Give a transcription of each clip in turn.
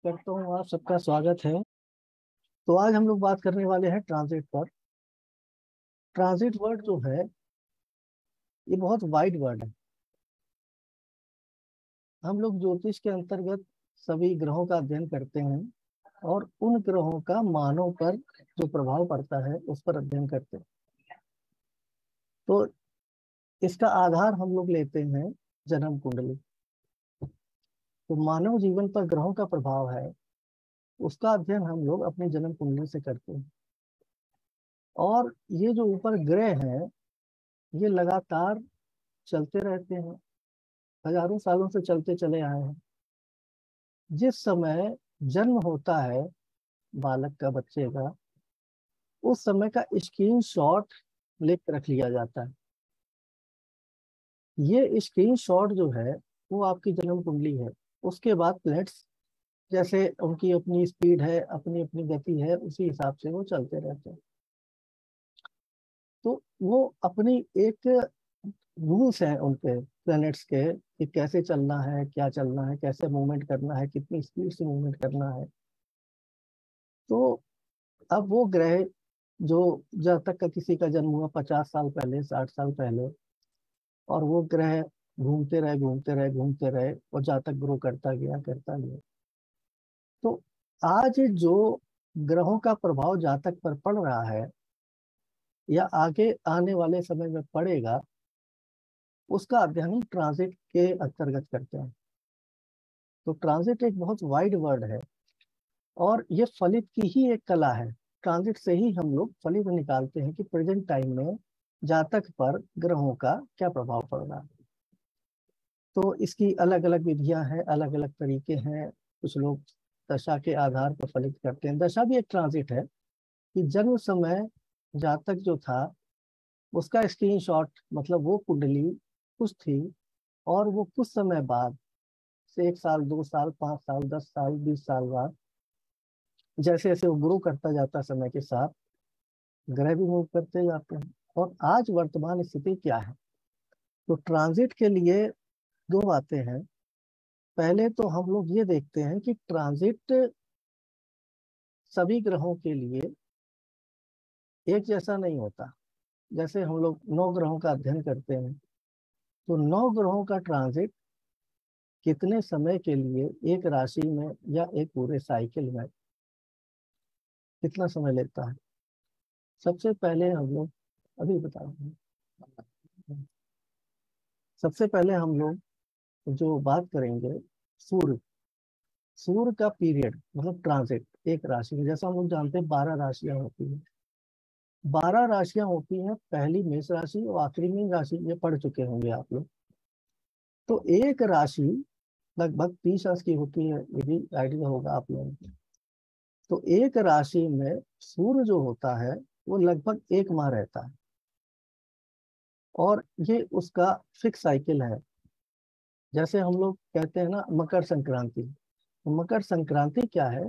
करता हूँ। आप सबका स्वागत है। तो आज हम लोग बात करने वाले हैं ट्रांजिट पर। ट्रांजिट वर्ड जो है ये बहुत वाइड वर्ड है। हम लोग ज्योतिष के अंतर्गत सभी ग्रहों का अध्ययन करते हैं और उन ग्रहों का मानव पर जो प्रभाव पड़ता है उस पर अध्ययन करते हैं। तो इसका आधार हम लोग लेते हैं जन्म कुंडली। तो मानव जीवन पर ग्रहों का प्रभाव है, उसका अध्ययन हम लोग अपनी जन्म कुंडली से करते हैं। और ये जो ऊपर ग्रह हैं ये लगातार चलते रहते हैं, हजारों सालों से चलते चले आए हैं। जिस समय जन्म होता है बालक का, बच्चे का, उस समय का स्क्रीन शॉट लेकर रख लिया जाता है। ये स्क्रीन शॉट जो है वो आपकी जन्म कुंडली है। उसके बाद प्लैनेट्स जैसे उनकी अपनी स्पीड है, अपनी अपनी गति है, उसी हिसाब से वो चलते रहते हैं। तो वो अपनी एक रूल्स हैं उनके प्लैनेट्स के कि कैसे चलना है, क्या चलना है, कैसे मूवमेंट करना है, कितनी स्पीड से मूवमेंट करना है। तो अब वो ग्रह जो जब तक का किसी का जन्म हुआ 50 साल पहले, 60 साल पहले, और वो ग्रह घूमते रहे घूमते रहे घूमते रहे और जहाँ तक ग्रो करता गया करता गया। तो आज जो ग्रहों का प्रभाव जहाँ तक पर पड़ रहा है या आगे आने वाले समय में पड़ेगा, उसका अध्ययन हम ट्रांजिट के अंतर्गत करते हैं। तो ट्रांजिट एक बहुत वाइड वर्ड है और ये फलित की ही एक कला है। ट्रांजिट से ही हम लोग फलित निकालते हैं कि प्रेजेंट टाइम में जातक पर ग्रहों का क्या प्रभाव पड़ रहा है। तो इसकी अलग अलग विधियां हैं, अलग अलग तरीके हैं। कुछ लोग दशा के आधार पर फलित करते हैं। दशा भी एक ट्रांजिट है कि जन्म समय जातक जो था उसका स्क्रीनशॉट, मतलब वो कुंडली कुछ थी और वो कुछ समय बाद से 1 साल, 2 साल, 5 साल, 10 साल, 20 साल बाद जैसे जैसे वो ग्रो करता जाता है समय के साथ, ग्रह भी मूव करते जाते हैं। और आज वर्तमान स्थिति क्या है? तो ट्रांजिट के लिए दो बातें हैं। पहले तो हम लोग ये देखते हैं कि ट्रांजिट सभी ग्रहों के लिए एक जैसा नहीं होता। जैसे हम लोग 9 ग्रहों का अध्ययन करते हैं, तो 9 ग्रहों का ट्रांजिट कितने समय के लिए एक राशि में या एक पूरे साइकिल में कितना समय लेता है, सबसे पहले हम लोग अभी बता रहे हैं। सबसे पहले हम लोग जो बात करेंगे सूर्य। सूर्य का पीरियड मतलब ट्रांजिट एक राशि में, जैसा हम लोग जानते हैं 12 राशियां होती हैं। 12 राशियां होती हैं, पहली मेष राशि और आखिरी मीन राशि, ये पढ़ चुके होंगे आप लोग। तो एक राशि लगभग 30 वर्ष की होती है, ये भी आइडिया होगा आप लोगों को। तो एक राशि में सूर्य जो होता है वो लगभग 1 माह रहता है और ये उसका फिक्स साइकिल है। जैसे हम लोग कहते हैं ना मकर संक्रांति, तो मकर संक्रांति क्या है?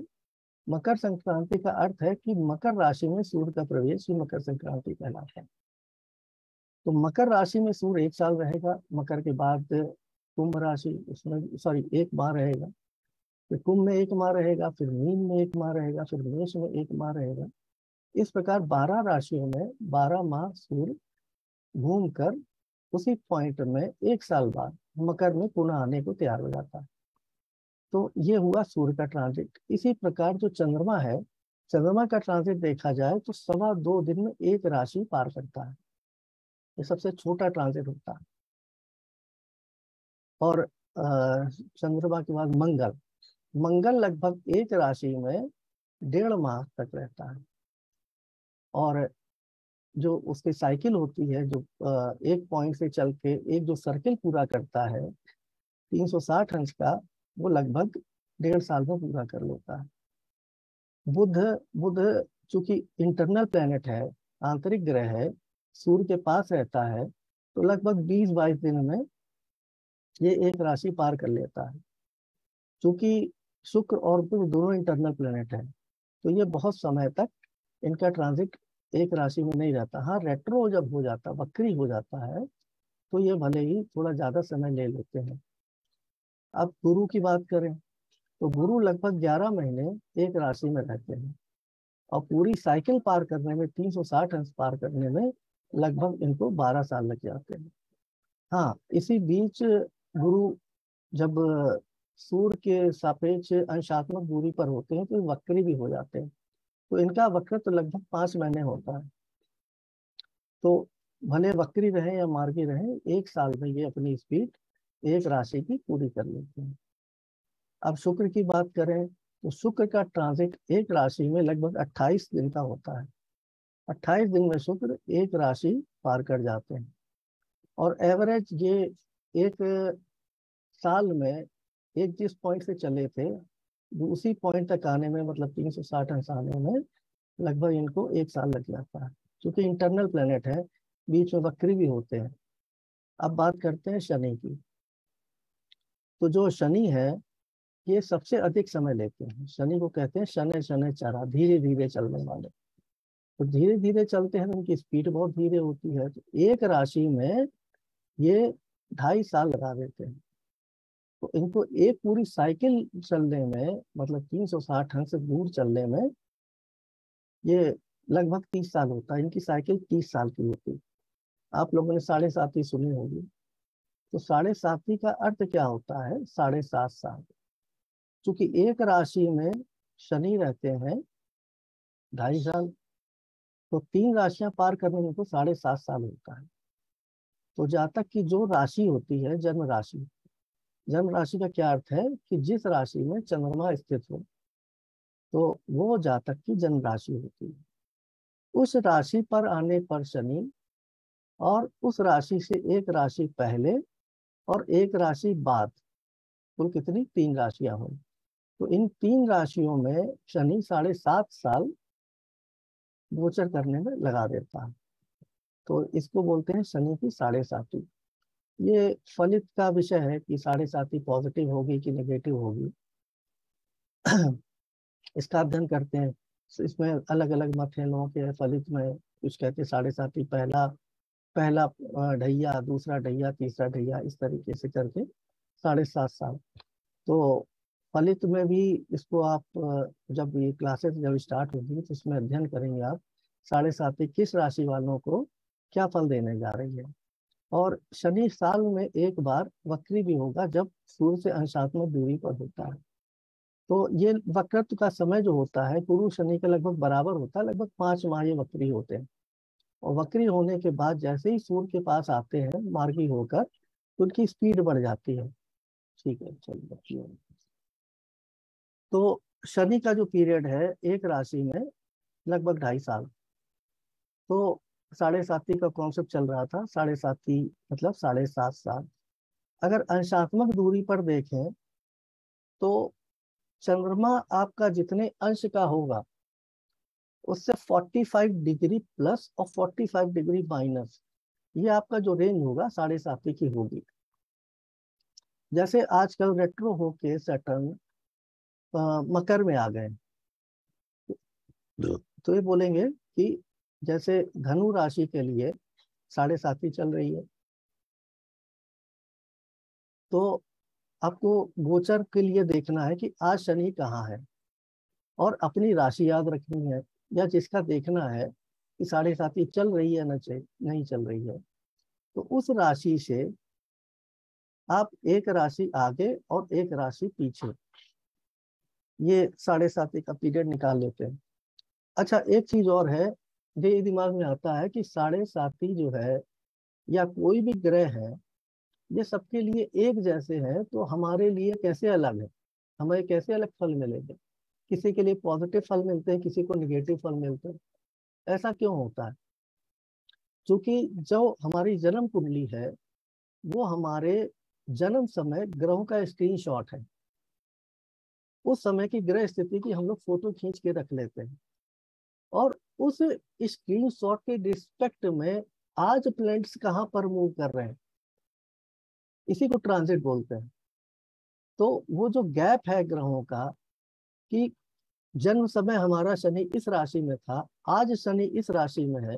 मकर संक्रांति का अर्थ है कि मकर राशि में सूर्य का प्रवेश ही मकर संक्रांति कहलाता है। तो मकर राशि में सूर्य 1 साल रहेगा, मकर के बाद कुंभ राशि, उसमें सॉरी 1 माह रहेगा, फिर कुंभ में 1 माह रहेगा, फिर मीन में 1 माह रहेगा, फिर मेष में 1 माह रहेगा। इस प्रकार 12 राशियों में 12 माह सूर्य घूम कर उसी पॉइंट में 1 साल बाद मकर में पुनः आने को तैयार हो जाता है। तो ये हुआ सूर्य का ट्रांजिट। इसी प्रकार जो चंद्रमा है, चंद्रमा का ट्रांजिट देखा जाए तो 2.25 दिन में एक राशि पार करता है। ये सबसे छोटा ट्रांजिट होता है। और चंद्रमा के बाद मंगल। मंगल लगभग एक राशि में 1.5 माह तक रहता है। और जो उसकी साइकिल होती है, जो एक पॉइंट से चल के एक जो सर्किल पूरा करता है 360 अंश का, वो लगभग 1.5 साल में पूरा कर लेता है। बुध बुध चूंकि इंटरनल प्लेनेट है, आंतरिक ग्रह है, सूर्य के पास रहता है, तो लगभग 20-22 दिन में ये एक राशि पार कर लेता है। चूंकि शुक्र और बुध दोनों इंटरनल प्लेनेट है, तो ये बहुत समय तक इनका ट्रांजिट एक राशि में नहीं रहता। हाँ, रेट्रो जब हो जाता, वक्री हो जाता है, तो ये भले ही थोड़ा ज्यादा समय ले लेते हैं। अब गुरु की बात करें तो गुरु लगभग 11 महीने एक राशि में रहते हैं और पूरी साइकिल पार करने में 360 अंश पार करने में लगभग इनको 12 साल लग जाते हैं। हाँ, इसी बीच गुरु जब सूर्य के सापेक्ष अंशात्मक दूरी पर होते हैं तो वक्री भी हो जाते हैं। तो इनका वक्रत्व लगभग 5 महीने होता है। तो भले वक्री रहे या मार्गी रहे, 1 साल में ये अपनी स्पीड एक राशि की पूरी कर लेते हैं। अब शुक्र की बात करें तो शुक्र का ट्रांजिट एक राशि में लगभग 28 दिन का होता है। 28 दिन में शुक्र एक राशि पार कर जाते हैं और एवरेज ये एक साल में एक जिस पॉइंट से चले थे उसी पॉइंट तक आने में, मतलब 360 अंश आने में लगभग इनको 1 साल लग जाता है। क्योंकि इंटरनल प्लेनेट है, बीच में वक्री भी होते हैं। अब बात करते हैं शनि की। तो जो शनि है ये सबसे अधिक समय लेते हैं। शनि को कहते हैं शनै शनै चरा, धीरे धीरे चलने वाले। तो धीरे धीरे चलते हैं, उनकी स्पीड बहुत धीरे होती है। तो एक राशि में ये 2.5 साल लगा देते हैं। तो इनको एक पूरी साइकिल चलने में, मतलब 360 अंश से दूर चलने में ये लगभग 30 साल होता है। इनकी साइकिल 30 साल की होती है। आप लोगों ने 7.5 सुनी होगी। तो 7.5 का अर्थ क्या होता है? 7.5 साल। क्योंकि एक राशि में शनि रहते हैं 2.5 साल, तो 3 राशियां पार करने में तो 7.5 साल होता है। तो जहाँ तक कि जो राशि होती है जन्म राशि, जन्म राशि का क्या अर्थ है कि जिस राशि में चंद्रमा स्थित हो, तो वो जातक की जन्म राशि होती है। उस राशि पर आने पर शनि, और उस राशि से एक राशि पहले और एक राशि बाद, कुल कितनी? 3 राशियां हुई। तो इन 3 राशियों में शनि 7.5 साल गोचर करने में लगा देता है। तो इसको बोलते हैं शनि की 7.5। ये फलित का विषय है कि 7.5 पॉजिटिव होगी कि नेगेटिव होगी। इसका अध्ययन करते हैं। इसमें अलग अलग मत हैं लोगों के। फलित में कुछ कहते हैं 7.5 पहला पहला ढैया, दूसरा ढैया, तीसरा ढैया, इस तरीके से करके 7.5 साल। तो फलित में भी इसको आप जब ये क्लासेस जब स्टार्ट होगी तो इसमें अध्ययन करेंगे आप 7.5 किस राशि वालों को क्या फल देने जा रही है। और शनि साल में एक बार वक्री भी होगा जब सूर्य से अंशात्मक दूरी पर होता है। तो ये वक्रत्व का समय जो होता है गुरु शनि का लगभग बराबर होता है। लगभग 5 माह ये वक्री होते हैं। और वक्री होने के बाद जैसे ही सूर्य के पास आते हैं मार्गी होकर, तो उनकी स्पीड बढ़ जाती है। ठीक है, चलिए। तो शनि का जो पीरियड है एक राशि में लगभग 2.5 साल। तो 7.5 का कॉन्सेप्ट चल रहा था। 7.5 मतलब 7.5 साल। अगर अंशात्मक दूरी पर देखें तो चंद्रमा आपका जितने अंश का होगा उससे 45 डिग्री प्लस और 45 डिग्री माइनस, ये आपका जो रेंज होगा 7.5 की होगी। जैसे आजकल रेट्रो होके सैटर्न मकर में आ गए, तो ये बोलेंगे कि जैसे धनु राशि के लिए 7.5 चल रही है, तो आपको गोचर के लिए देखना है कि आज शनि कहाँ है और अपनी राशि याद रखनी है। या जिसका देखना है कि 7.5 चल रही है नहीं चल रही है, तो उस राशि से आप एक राशि आगे और एक राशि पीछे, ये 7.5 का पीरियड निकाल लेते हैं। अच्छा, एक चीज और है, ये दिमाग में आता है कि 7.5 जो है या कोई भी ग्रह है, ये सबके लिए एक जैसे हैं, तो हमारे लिए कैसे अलग है? हमें कैसे अलग फल मिलेंगे? किसी के लिए पॉजिटिव फल मिलते हैं, किसी को निगेटिव फल मिलते हैं। ऐसा क्यों होता है? क्योंकि जो हमारी जन्म कुंडली है वो हमारे जन्म समय ग्रहों का स्क्रीनशॉट है। उस समय की ग्रह स्थिति की हम लोग फोटो खींच के रख लेते हैं, और उस स्क्रीनशॉट के रिस्पेक्ट में आज प्लैनेट्स कहाँ पर मूव कर रहे हैं, इसी को ट्रांजिट बोलते हैं। तो वो जो गैप है ग्रहों का, कि जन्म समय हमारा शनि इस राशि में था, आज शनि इस राशि में है।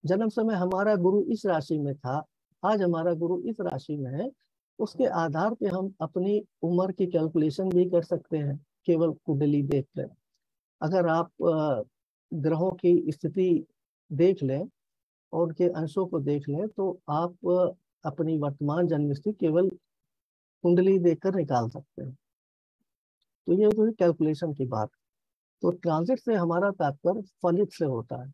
जन्म समय हमारा गुरु इस राशि में था, आज हमारा गुरु इस राशि में है। उसके आधार पे हम अपनी उम्र की कैलकुलेशन भी कर सकते हैं केवल कुंडली देखकर। अगर आप ग्रहों की स्थिति देख लें और उनके अंशों को देख लें तो आप अपनी वर्तमान जन्म स्थिति केवल कुंडली देखकर निकाल सकते हैं। तो ये तो कैलकुलेशन की बात। तो ट्रांजिट से हमारा तात्पर्य फलित से होता है।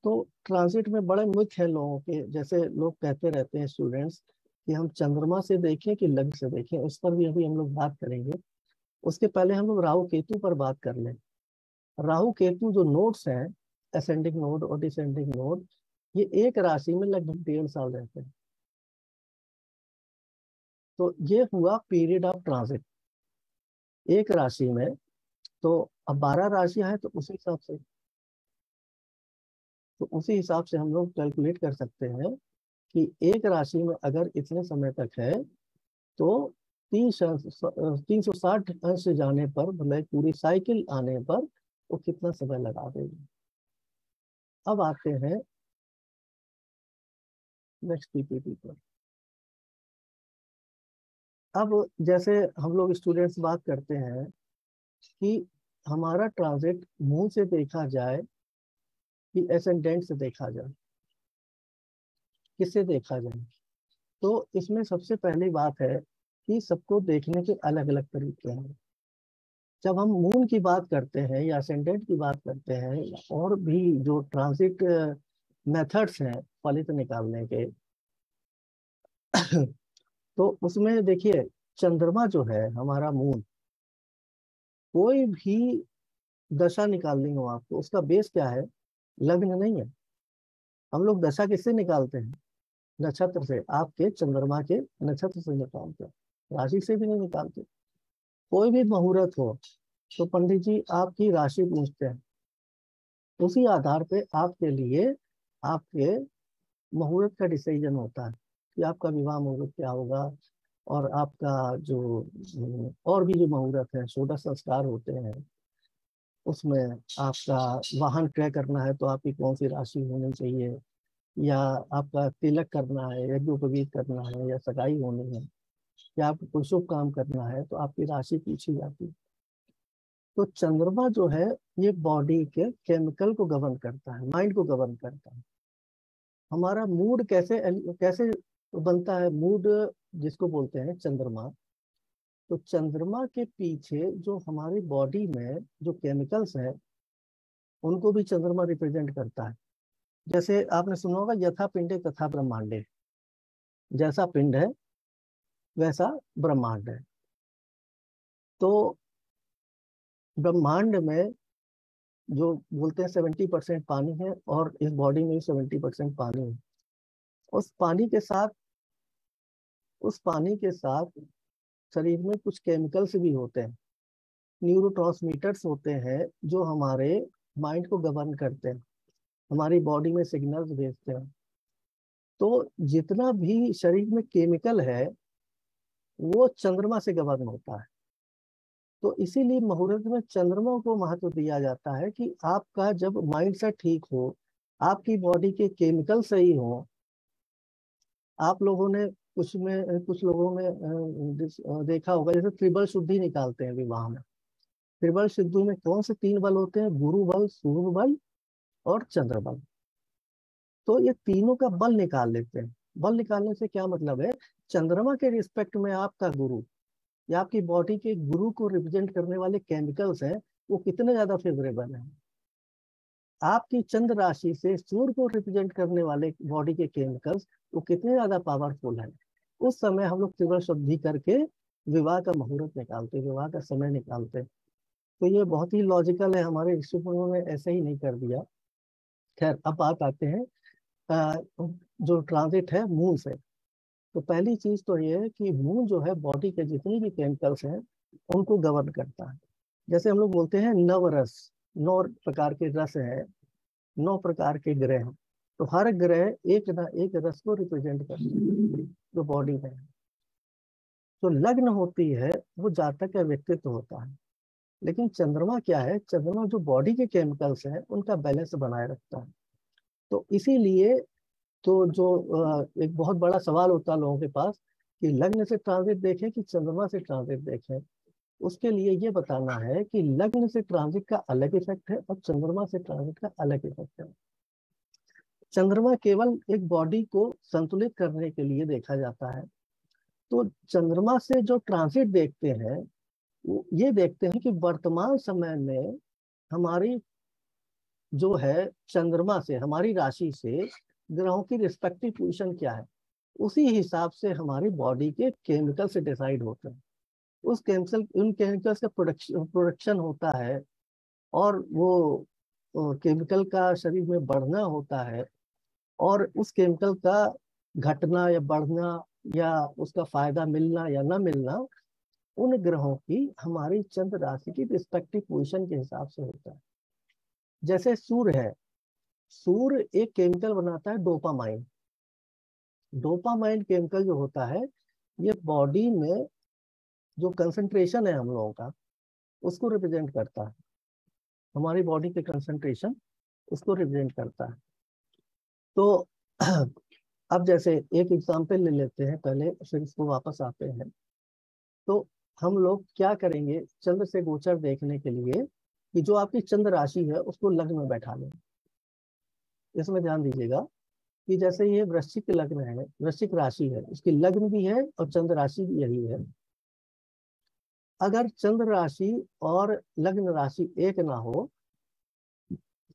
तो ट्रांजिट में बड़े मुख्य हैं लोगों के, जैसे लोग कहते रहते हैं स्टूडेंट्स कि हम चंद्रमा से देखें कि लग्न से देखें, उस पर भी अभी हम लोग बात करेंगे। उसके पहले हम लोग राहु केतु पर बात कर लें। राहु केतु जो नोड्स हैं, असेंडिंग नोड और डिसेंडिंग नोड, ये एक राशि में लगभग 1.5 साल रहते हैं। तो ये हुआ पीरियड ऑफ ट्रांजिट एक राशि में। तो अब 12 राशियां हैं, तो उसी हिसाब से हम लोग कैलकुलेट कर सकते हैं कि एक राशि में अगर इतने समय तक है तो 360 अंश जाने पर, मतलब पूरी साइकिल आने पर वो कितना समय लगा देगी। अब आते हैं नेक्स्ट पीपीटी पर। अब जैसे हम लोग स्टूडेंट्स बात करते हैं कि हमारा ट्रांजिट मून से देखा जाए कि एसेंडेंट से देखा जाए, किससे देखा जाए। तो इसमें सबसे पहली बात है कि सबको देखने के अलग अलग तरीके हैं। जब हम मून की बात करते हैं या असेंडेंट की बात करते हैं और भी जो ट्रांजिट मेथड्स हैं फलित निकालने के तो उसमें देखिए, चंद्रमा जो है हमारा मून, कोई भी दशा निकालनी हो आपको, उसका बेस क्या है? लग्न नहीं है। हम लोग दशा किससे निकालते हैं? नक्षत्र से, आपके चंद्रमा के नक्षत्र से निकालते हैं, राशि से भी नहीं निकालते। कोई भी मुहूर्त हो तो पंडित जी आपकी राशि पूछते हैं, उसी आधार पे आपके लिए आपके मुहूर्त का डिसीजन होता है कि आपका विवाह मुहूर्त क्या होगा। और आपका जो और भी जो मुहूर्त है, षोडश संस्कार होते हैं, उसमें आपका वाहन क्रय करना है तो आपकी कौन सी राशि होनी चाहिए, या आपका तिलक करना है, यज्ञोपवीत करना है, या सगाई होनी है, या आपको कोई शुभ काम करना है, तो आपकी राशि पूछी जाती है। तो चंद्रमा जो है ये बॉडी के केमिकल को गवर्न करता है, माइंड को गवर्न करता है। हमारा मूड कैसे कैसे बनता है? मूड जिसको बोलते हैं चंद्रमा। तो चंद्रमा के पीछे जो हमारी बॉडी में जो केमिकल्स हैं उनको भी चंद्रमा रिप्रेजेंट करता है। जैसे आपने सुना होगा यथा पिंडे तथा ब्रह्मांडे, जैसा पिंड है वैसा ब्रह्मांड है। तो ब्रह्मांड में जो बोलते हैं 70% पानी है, और इस बॉडी में भी 70% पानी है। उस पानी के साथ उस पानी के साथ शरीर में कुछ केमिकल्स भी होते हैं, न्यूरोट्रांसमीटर्स होते हैं जो हमारे माइंड को गवर्न करते हैं, हमारी बॉडी में सिग्नल्स भेजते हैं। तो जितना भी शरीर में केमिकल है वो चंद्रमा से गवर्न होता है। तो इसीलिए मुहूर्त में चंद्रमा को महत्व दिया जाता है कि आपका जब माइंड सेट ठीक हो, आपकी बॉडी के केमिकल सही हो। आप लोगों ने कुछ लोगों में देखा होगा, जैसे त्रिबल शुद्धि निकालते हैं विवाह में। त्रिबल शुद्धि में कौन से 3 बल होते हैं? गुरु बल, सूर्य बल और चंद्र बल। तो ये तीनों का बल निकाल लेते हैं। बल निकालने से क्या मतलब है? चंद्रमा के रिस्पेक्ट में आपका गुरु या आपकी बॉडी के गुरु को रिप्रेजेंट करने वाले केमिकल्स हैं, वो कितने ज्यादा फेवरेबल हैं। आपकी चंद्र राशि से सूर्य को रिप्रेजेंट करने वाले बॉडी के केमिकल्स वो कितने ज्यादा पावरफुल है। उस समय हम लोग त्रिबल शुद्धि करके विवाह का मुहूर्त निकालते, विवाह का समय निकालते। तो ये बहुत ही लॉजिकल है, हमारे ऋषि मुनियों ने ऐसे ही नहीं कर दिया। खैर, अब बात आते हैं जो ट्रांजिट है मून से। तो पहली चीज तो ये है कि मून जो है बॉडी के जितनी भी केमिकल्स हैं उनको गवर्न करता है। जैसे हम लोग बोलते हैं नवरस, 9 प्रकार के रस हैं, 9 प्रकार के ग्रह हैं। तो हर ग्रह एक ना एक रस को रिप्रेजेंट करता है जो बॉडी में है। जो लग्न होती है वो जातक का व्यक्तित्व होता है। लेकिन चंद्रमा क्या है? चंद्रमा जो बॉडी के केमिकल्स हैं उनका बैलेंस बनाए रखता है। तो इसीलिए तो जो एक बहुत बड़ा सवाल होता है लोगों के पास कि लग्न से ट्रांजिट देखें कि चंद्रमा से ट्रांजिट देखें, उसके लिए ये बताना है कि लग्न से ट्रांजिट का अलग इफेक्ट है और चंद्रमा से ट्रांजिट का अलग इफेक्ट है। चंद्रमा केवल एक बॉडी को संतुलित करने के लिए देखा जाता है। तो चंद्रमा से जो ट्रांजिट देखते हैं वो ये देखते हैं कि वर्तमान समय में हमारी जो है चंद्रमा से, हमारी राशि से ग्रहों की रिस्पेक्टिव पोजीशन क्या है, उसी हिसाब से हमारी बॉडी के केमिकल से डिसाइड होते हैं। उन केमिकल्स का प्रोडक्शन होता है और वो केमिकल का शरीर में बढ़ना होता है, और उस केमिकल का घटना या बढ़ना या उसका फायदा मिलना या ना मिलना उन ग्रहों की हमारी चंद्र राशि की रिस्पेक्टिव पोजीशन के हिसाब से होता है। जैसे सूर्य है, सूर्य एक केमिकल बनाता है डोपामाइन। डोपामाइन केमिकल जो होता है ये बॉडी में जो कंसंट्रेशन है हम लोगों का उसको रिप्रेजेंट करता है, हमारी बॉडी के कंसंट्रेशन उसको रिप्रेजेंट करता है। तो अब जैसे एक एग्जांपल ले लेते हैं पहले, फिर इसको वापस आते हैं। तो हम लोग क्या करेंगे, चंद्र से गोचर देखने के लिए कि जो आपकी चंद्र राशि है उसको लग्न में बैठा लें। इसमें ध्यान दीजिएगा कि जैसे ये वृश्चिक लग्न है, वृश्चिक राशि है, उसकी लग्न भी है और चंद्र राशि भी यही है। अगर चंद्र राशि और लग्न राशि एक ना हो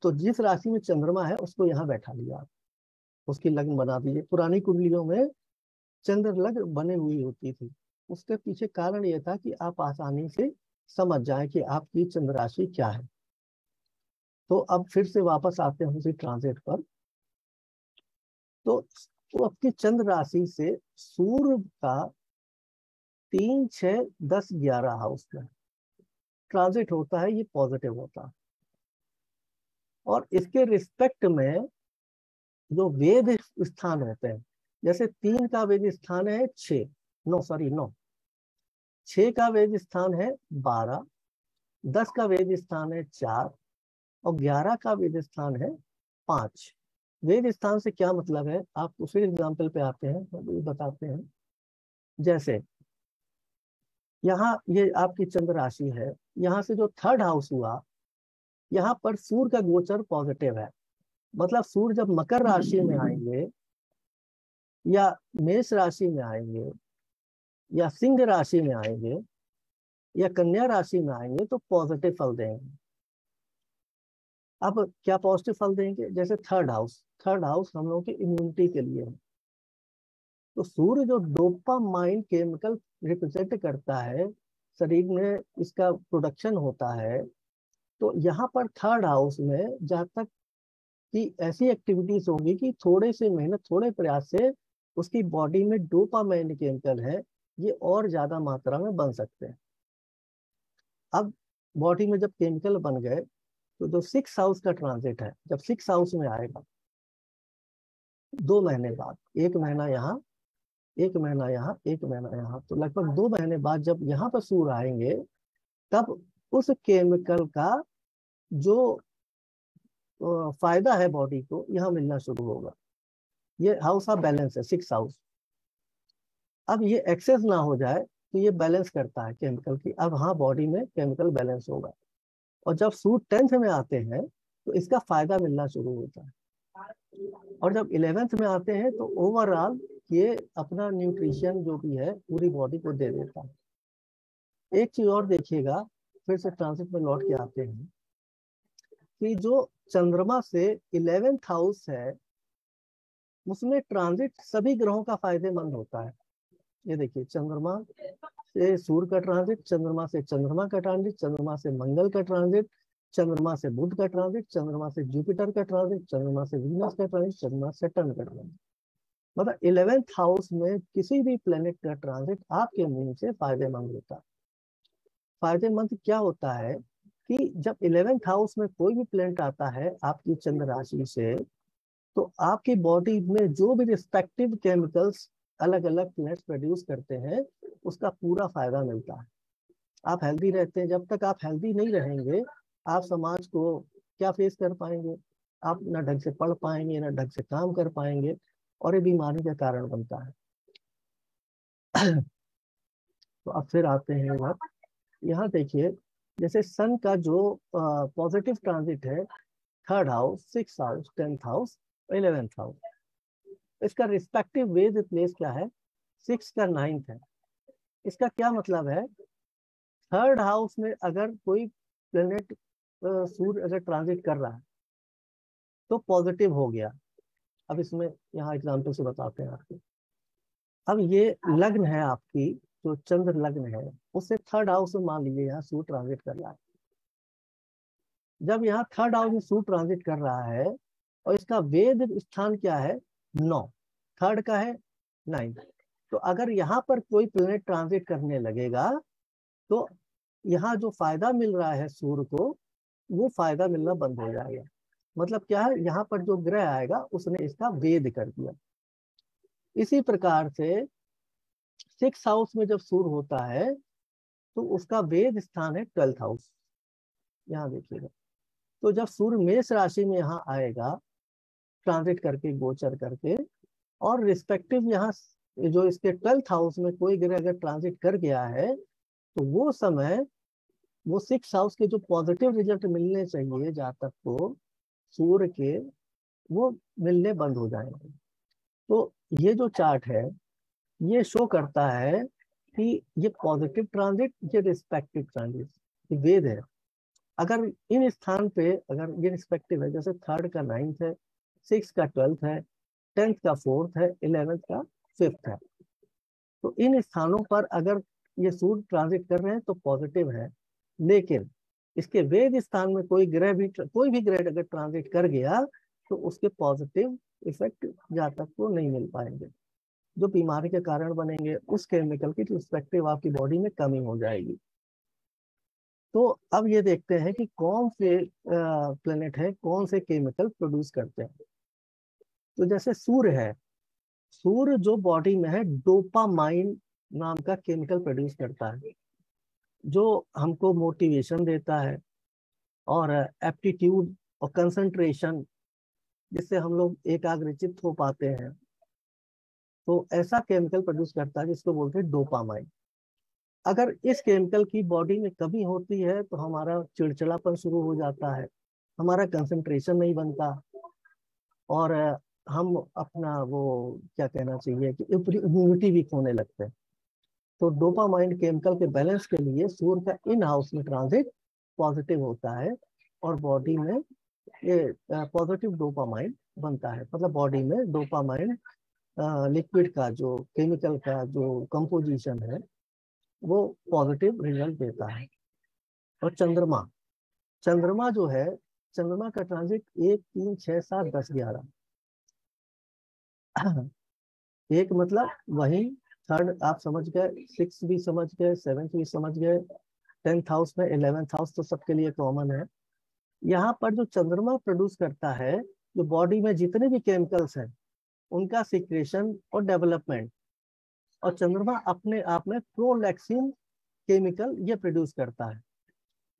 तो जिस राशि में चंद्रमा है उसको यहाँ बैठा लिया, उसकी लग्न बना दीजिए। पुरानी कुंडलियों में चंद्र लग्न बने हुई होती थी, उसके पीछे कारण यह था कि आप आसानी से समझ जाएं कि आपकी चंद्र राशि क्या है। तो अब फिर से वापस आते हैं उसी ट्रांजिट पर। तो आपकी चंद्र राशि से सूर्य का 3, 6, 10, 11 हाउस में ट्रांजिट होता है, ये पॉजिटिव होता है। और इसके रिस्पेक्ट में जो वेद स्थान होते हैं, जैसे 3 का वेद स्थान है 9, 6 का वेद स्थान है 12, 10 का वेद स्थान है 4 और 11 का वेद स्थान है 5। वेद स्थान से क्या मतलब है, आप दूसरे एग्जाम्पल पे आते हैं तो बताते हैं। जैसे यहाँ ये आपकी चंद्र राशि है, यहाँ से जो 3rd हाउस हुआ, यहाँ पर सूर्य का गोचर पॉजिटिव है। मतलब सूर्य जब मकर राशि में आएंगे या मेष राशि में आएंगे या सिंह राशि में आएंगे या कन्या राशि में आएंगे तो पॉजिटिव फल देंगे। अब क्या पॉजिटिव फल देंगे, जैसे 3rd हाउस हम लोगों की इम्यूनिटी के लिए है। तो सूर्य जो डोपामाइन केमिकल रिप्रेजेंट करता है, शरीर में इसका प्रोडक्शन होता है। तो यहाँ पर 3rd हाउस में जहाँ तक कि ऐसी एक्टिविटीज होगी कि थोड़े से मेहनत, थोड़े प्रयास से उसकी बॉडी में डोपामाइन केमिकल है ये और ज्यादा मात्रा में बन सकते हैं। अब बॉडी में जब केमिकल बन गए तो जो 6th हाउस का ट्रांजिट है, जब 6th हाउस में आएगा 2 महीने बाद, 1 महीना यहाँ, 1 महीना यहाँ, 1 महीना यहाँ, तो लगभग 2 महीने बाद जब यहाँ पर सूर्य आएंगे तब उस केमिकल का जो फायदा है बॉडी को यहाँ मिलना शुरू होगा। ये हाउस ऑफ बैलेंस है 6th हाउस। अब ये एक्सेस ना हो जाए तो ये बैलेंस करता है केमिकल की, अब हाँ बॉडी में केमिकल बैलेंस होगा। और जब सूर्य 10th में आते हैं तो इसका फायदा मिलना शुरू होता है। और जब 11th में आते हैं तो ओवरऑल ये अपना न्यूट्रिशन जो भी है पूरी बॉडी को दे देता है। एक चीज और देखिएगा, फिर से ट्रांजिट में लौट के आते हैं कि जो चंद्रमा से 11th हाउस है उसमें ट्रांजिट सभी ग्रहों का फायदेमंद होता है। ये देखिए, चंद्रमा से सूर्य का ट्रांजिट, चंद्रमा से चंद्रमा का ट्रांजिट, चंद्रमा से मंगल का ट्रांजिट, चंद्रमा से बुध का ट्रांजिट, चंद्रमा से जुपिटर का ट्रांजिट, चंद्रमा से वीनस का ट्रांजिट, चंद्रमा से सैटर्न का ट्रांजिट। मतलब 11th हाउस में किसी भी प्लेनेट का ट्रांजिट आपके मुंह से फायदेमंद होता है। फायदेमंद क्या होता है कि जब 11th हाउस में कोई भी प्लेनेट आता है आपकी चंद्र राशि से तो आपकी बॉडी में जो भी रिस्पेक्टिव केमिकल्स अलग अलग प्लेनेट्स प्रोड्यूस करते हैं उसका पूरा फायदा मिलता है। आप हेल्दी रहते हैं। जब तक आप हेल्दी नहीं रहेंगे आप समाज को क्या फेस कर पाएंगे, आप ना ढंग से पढ़ पाएंगे ना ढंग से काम कर पाएंगे और ये बीमारी का कारण बनता है। तो अब फिर आते हैं इधर। यहाँ देखिए, जैसे सन का जो पॉजिटिव ट्रांजिट है, third house, six house, 10th house, 11th house, इसका रिस्पेक्टिव वेज प्लेस क्या है? 6 का 9th है। इसका क्या मतलब है? थर्ड हाउस में अगर कोई प्लेनेट सूर्य अगर ट्रांजिट कर रहा है तो पॉजिटिव हो गया। अब इसमें यहाँ एग्जाम्पल से बताते हैं आपको। अब ये लग्न है आपकी, जो चंद्र लग्न है, उससे थर्ड हाउस में मान लीजिए यहाँ सूर्य ट्रांजिट कर रहा है। जब यहाँ थर्ड हाउस में सूर्य ट्रांजिट कर रहा है और इसका वेद स्थान क्या है? 9, थर्ड का है 9। तो अगर यहाँ पर कोई प्लेनेट ट्रांजिट करने लगेगा तो यहाँ जो फायदा मिल रहा है सूर्य को, वो फायदा मिलना बंद हो जाएगा। मतलब क्या है, यहाँ पर जो ग्रह आएगा उसने इसका वेद कर दिया। इसी प्रकार से 6 हाउस में जब सूर्य होता है तो उसका वेद स्थान है 12th हाउस। यहाँ देखिएगा, तो जब सूर्य मेष राशि में यहाँ आएगा ट्रांजिट करके, गोचर करके, और रिस्पेक्टिव यहाँ जो इसके 12th हाउस में कोई ग्रह अगर ट्रांजिट कर गया है तो वो समय, वो 6 हाउस के जो पॉजिटिव रिजल्ट मिलने चाहिए जातक को सूर्य के, वो मिलने बंद हो जाएंगे। तो ये जो चार्ट है ये शो करता है कि ये पॉजिटिव ट्रांजिट, ये रिस्पेक्टिव ट्रांजिट, ये वेद है। अगर इन स्थान पे अगर ये रिस्पेक्टिव है, जैसे थर्ड का 9th है, 6 का 12th है, 10th का 4th है, 11th का 5th है, तो इन स्थानों पर अगर ये सूर्य ट्रांजिट कर रहे हैं तो पॉजिटिव है। लेकिन इसके वेद स्थान में कोई भी ग्रह अगर ट्रांजिट कर गया तो उसके पॉजिटिव इफेक्ट जातक को नहीं मिल पाएंगे। जो बीमारी के कारण बनेंगे, उस केमिकल की रिस्पेक्टिव आपकी बॉडी में कमी हो जाएगी। तो अब ये देखते हैं कि कौन से प्लेनेट है, कौन से केमिकल प्रोड्यूस करते हैं। तो जैसे सूर्य है, सूर्य जो बॉडी में है डोपामाइन नाम का केमिकल प्रोड्यूस करता है, जो हमको मोटिवेशन देता है और एप्टीट्यूड और कंसंट्रेशन, जिससे हम लोग एकाग्रचित्त हो पाते हैं। तो ऐसा केमिकल प्रोड्यूस करता है जिसको बोलते हैं डोपामाइन। अगर इस केमिकल की बॉडी में कमी होती है तो हमारा चिड़चिड़ापन शुरू हो जाता है, हमारा कंसंट्रेशन नहीं बनता, और हम अपना वो क्या कहना चाहिए कि इम्यूनिटी वीक होने लगते हैं। तो डोपामाइन केमिकल के बैलेंस के लिए सूर्य का इन हाउस में ट्रांजिट पॉजिटिव होता है और बॉडी में ये पॉजिटिव डोपामाइन बनता है। मतलब बॉडी में डोपामाइन लिक्विड का जो केमिकल का जो कंपोजिशन है वो पॉजिटिव रिजल्ट देता है। और चंद्रमा, चंद्रमा जो है, चंद्रमा का ट्रांजिट 1, 3, 6, 7, 10, 11। एक मतलब वही थर्ड आप समझ गए, 6 भी समझ गए, 7 भी समझ गए, 10th हाउस में 11th हाउस तो सबके लिए कॉमन है। यहाँ पर जो चंद्रमा प्रोड्यूस करता है, जो बॉडी में जितने भी केमिकल्स हैं उनका सिक्रेशन और डेवलपमेंट। और चंद्रमा अपने आप में प्रोलैक्सिन केमिकल ये प्रोड्यूस करता है।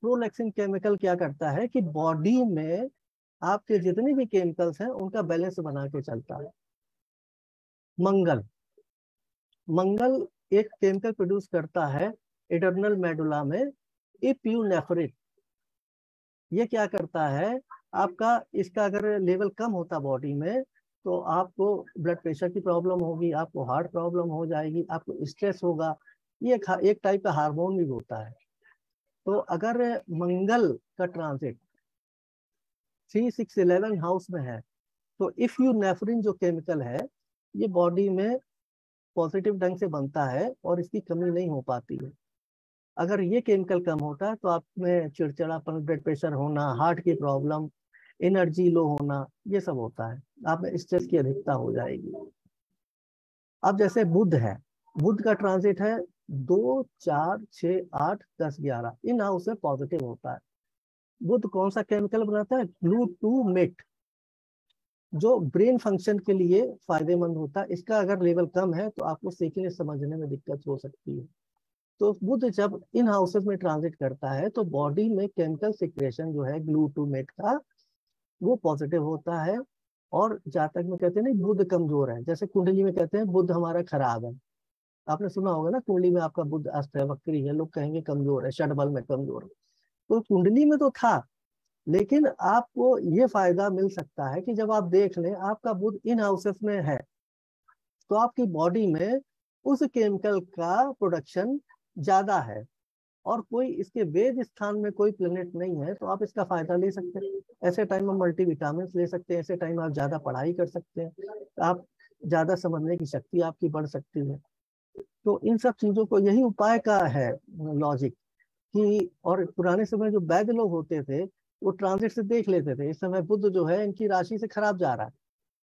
प्रोलैक्सिन केमिकल क्या करता है कि बॉडी में आपके जितने भी केमिकल्स हैं उनका बैलेंस बना के चलता है। मंगल, मंगल एक केमिकल प्रोड्यूस करता है इटर्नल मेडुला में, इप्यूनेफ्रिन। ये क्या करता है, आपका इसका अगर लेवल कम होता बॉडी में तो आपको ब्लड प्रेशर की प्रॉब्लम होगी, आपको हार्ट प्रॉब्लम हो जाएगी, आपको स्ट्रेस होगा। ये एक टाइप का हार्मोन भी होता है। तो अगर मंगल का ट्रांजिट 3, 6, 11 हाउस में है तो इफ्यूनेफ्रिन जो केमिकल है ये बॉडी में पॉजिटिव ढंग से बनता है और इसकी कमी नहीं हो पाती है। अगर ये केमिकल कम होता है तो आप में चिड़चिड़ापन, ब्लड प्रेशर होना, हार्ट की प्रॉब्लम, एनर्जी लो होना, ये सब होता है। आप में स्ट्रेस की अधिकता हो जाएगी। अब जैसे बुध है, बुध का ट्रांजिट है 2, 4, 6, 8, 10, 11, इन हाउस में पॉजिटिव होता है। बुध कौन सा केमिकल बनाता है? ग्लूटामेट, जो ब्रेन फंक्शन के लिए फायदेमंद होता है। इसका अगर लेवल कम है तो आपको सीखने समझने में दिक्कत हो सकती है। तो बुध जब इन हाउसेस में ट्रांजिट करता है तो बॉडी में केमिकल सिक्रेशन जो है ग्लूटामेट का, वो पॉजिटिव होता है। और जातक में कहते हैं नहीं बुध कमजोर है, जैसे कुंडली में कहते हैं बुध हमारा खराब है, आपने सुना होगा ना, कुंडली में आपका बुध अस्त है, वक्री है, लोग कहेंगे कमजोर है, षड बल में कमजोर है। तो कुंडली में तो था, लेकिन आपको ये फायदा मिल सकता है कि जब आप देख लें आपका बुध इन हाउसेस में है, तो आपकी बॉडी में उस केमिकल का प्रोडक्शन ज्यादा है, और कोई इसके वेद स्थान में कोई प्लेनेट नहीं है, तो आप इसका फायदा ले सकते हैं। ऐसे टाइम में मल्टीविटामिन ले सकते हैं, ऐसे टाइम आप ज्यादा पढ़ाई कर सकते हैं, आप ज्यादा समझने की शक्ति आपकी बढ़ सकती है। तो इन सब चीजों को, यही उपाय का है लॉजिक कि, और पुराने समय जो वैद्य लोग होते थे वो ट्रांजिट से देख लेते थे, इस समय बुध जो है इनकी राशि से खराब जा रहा है।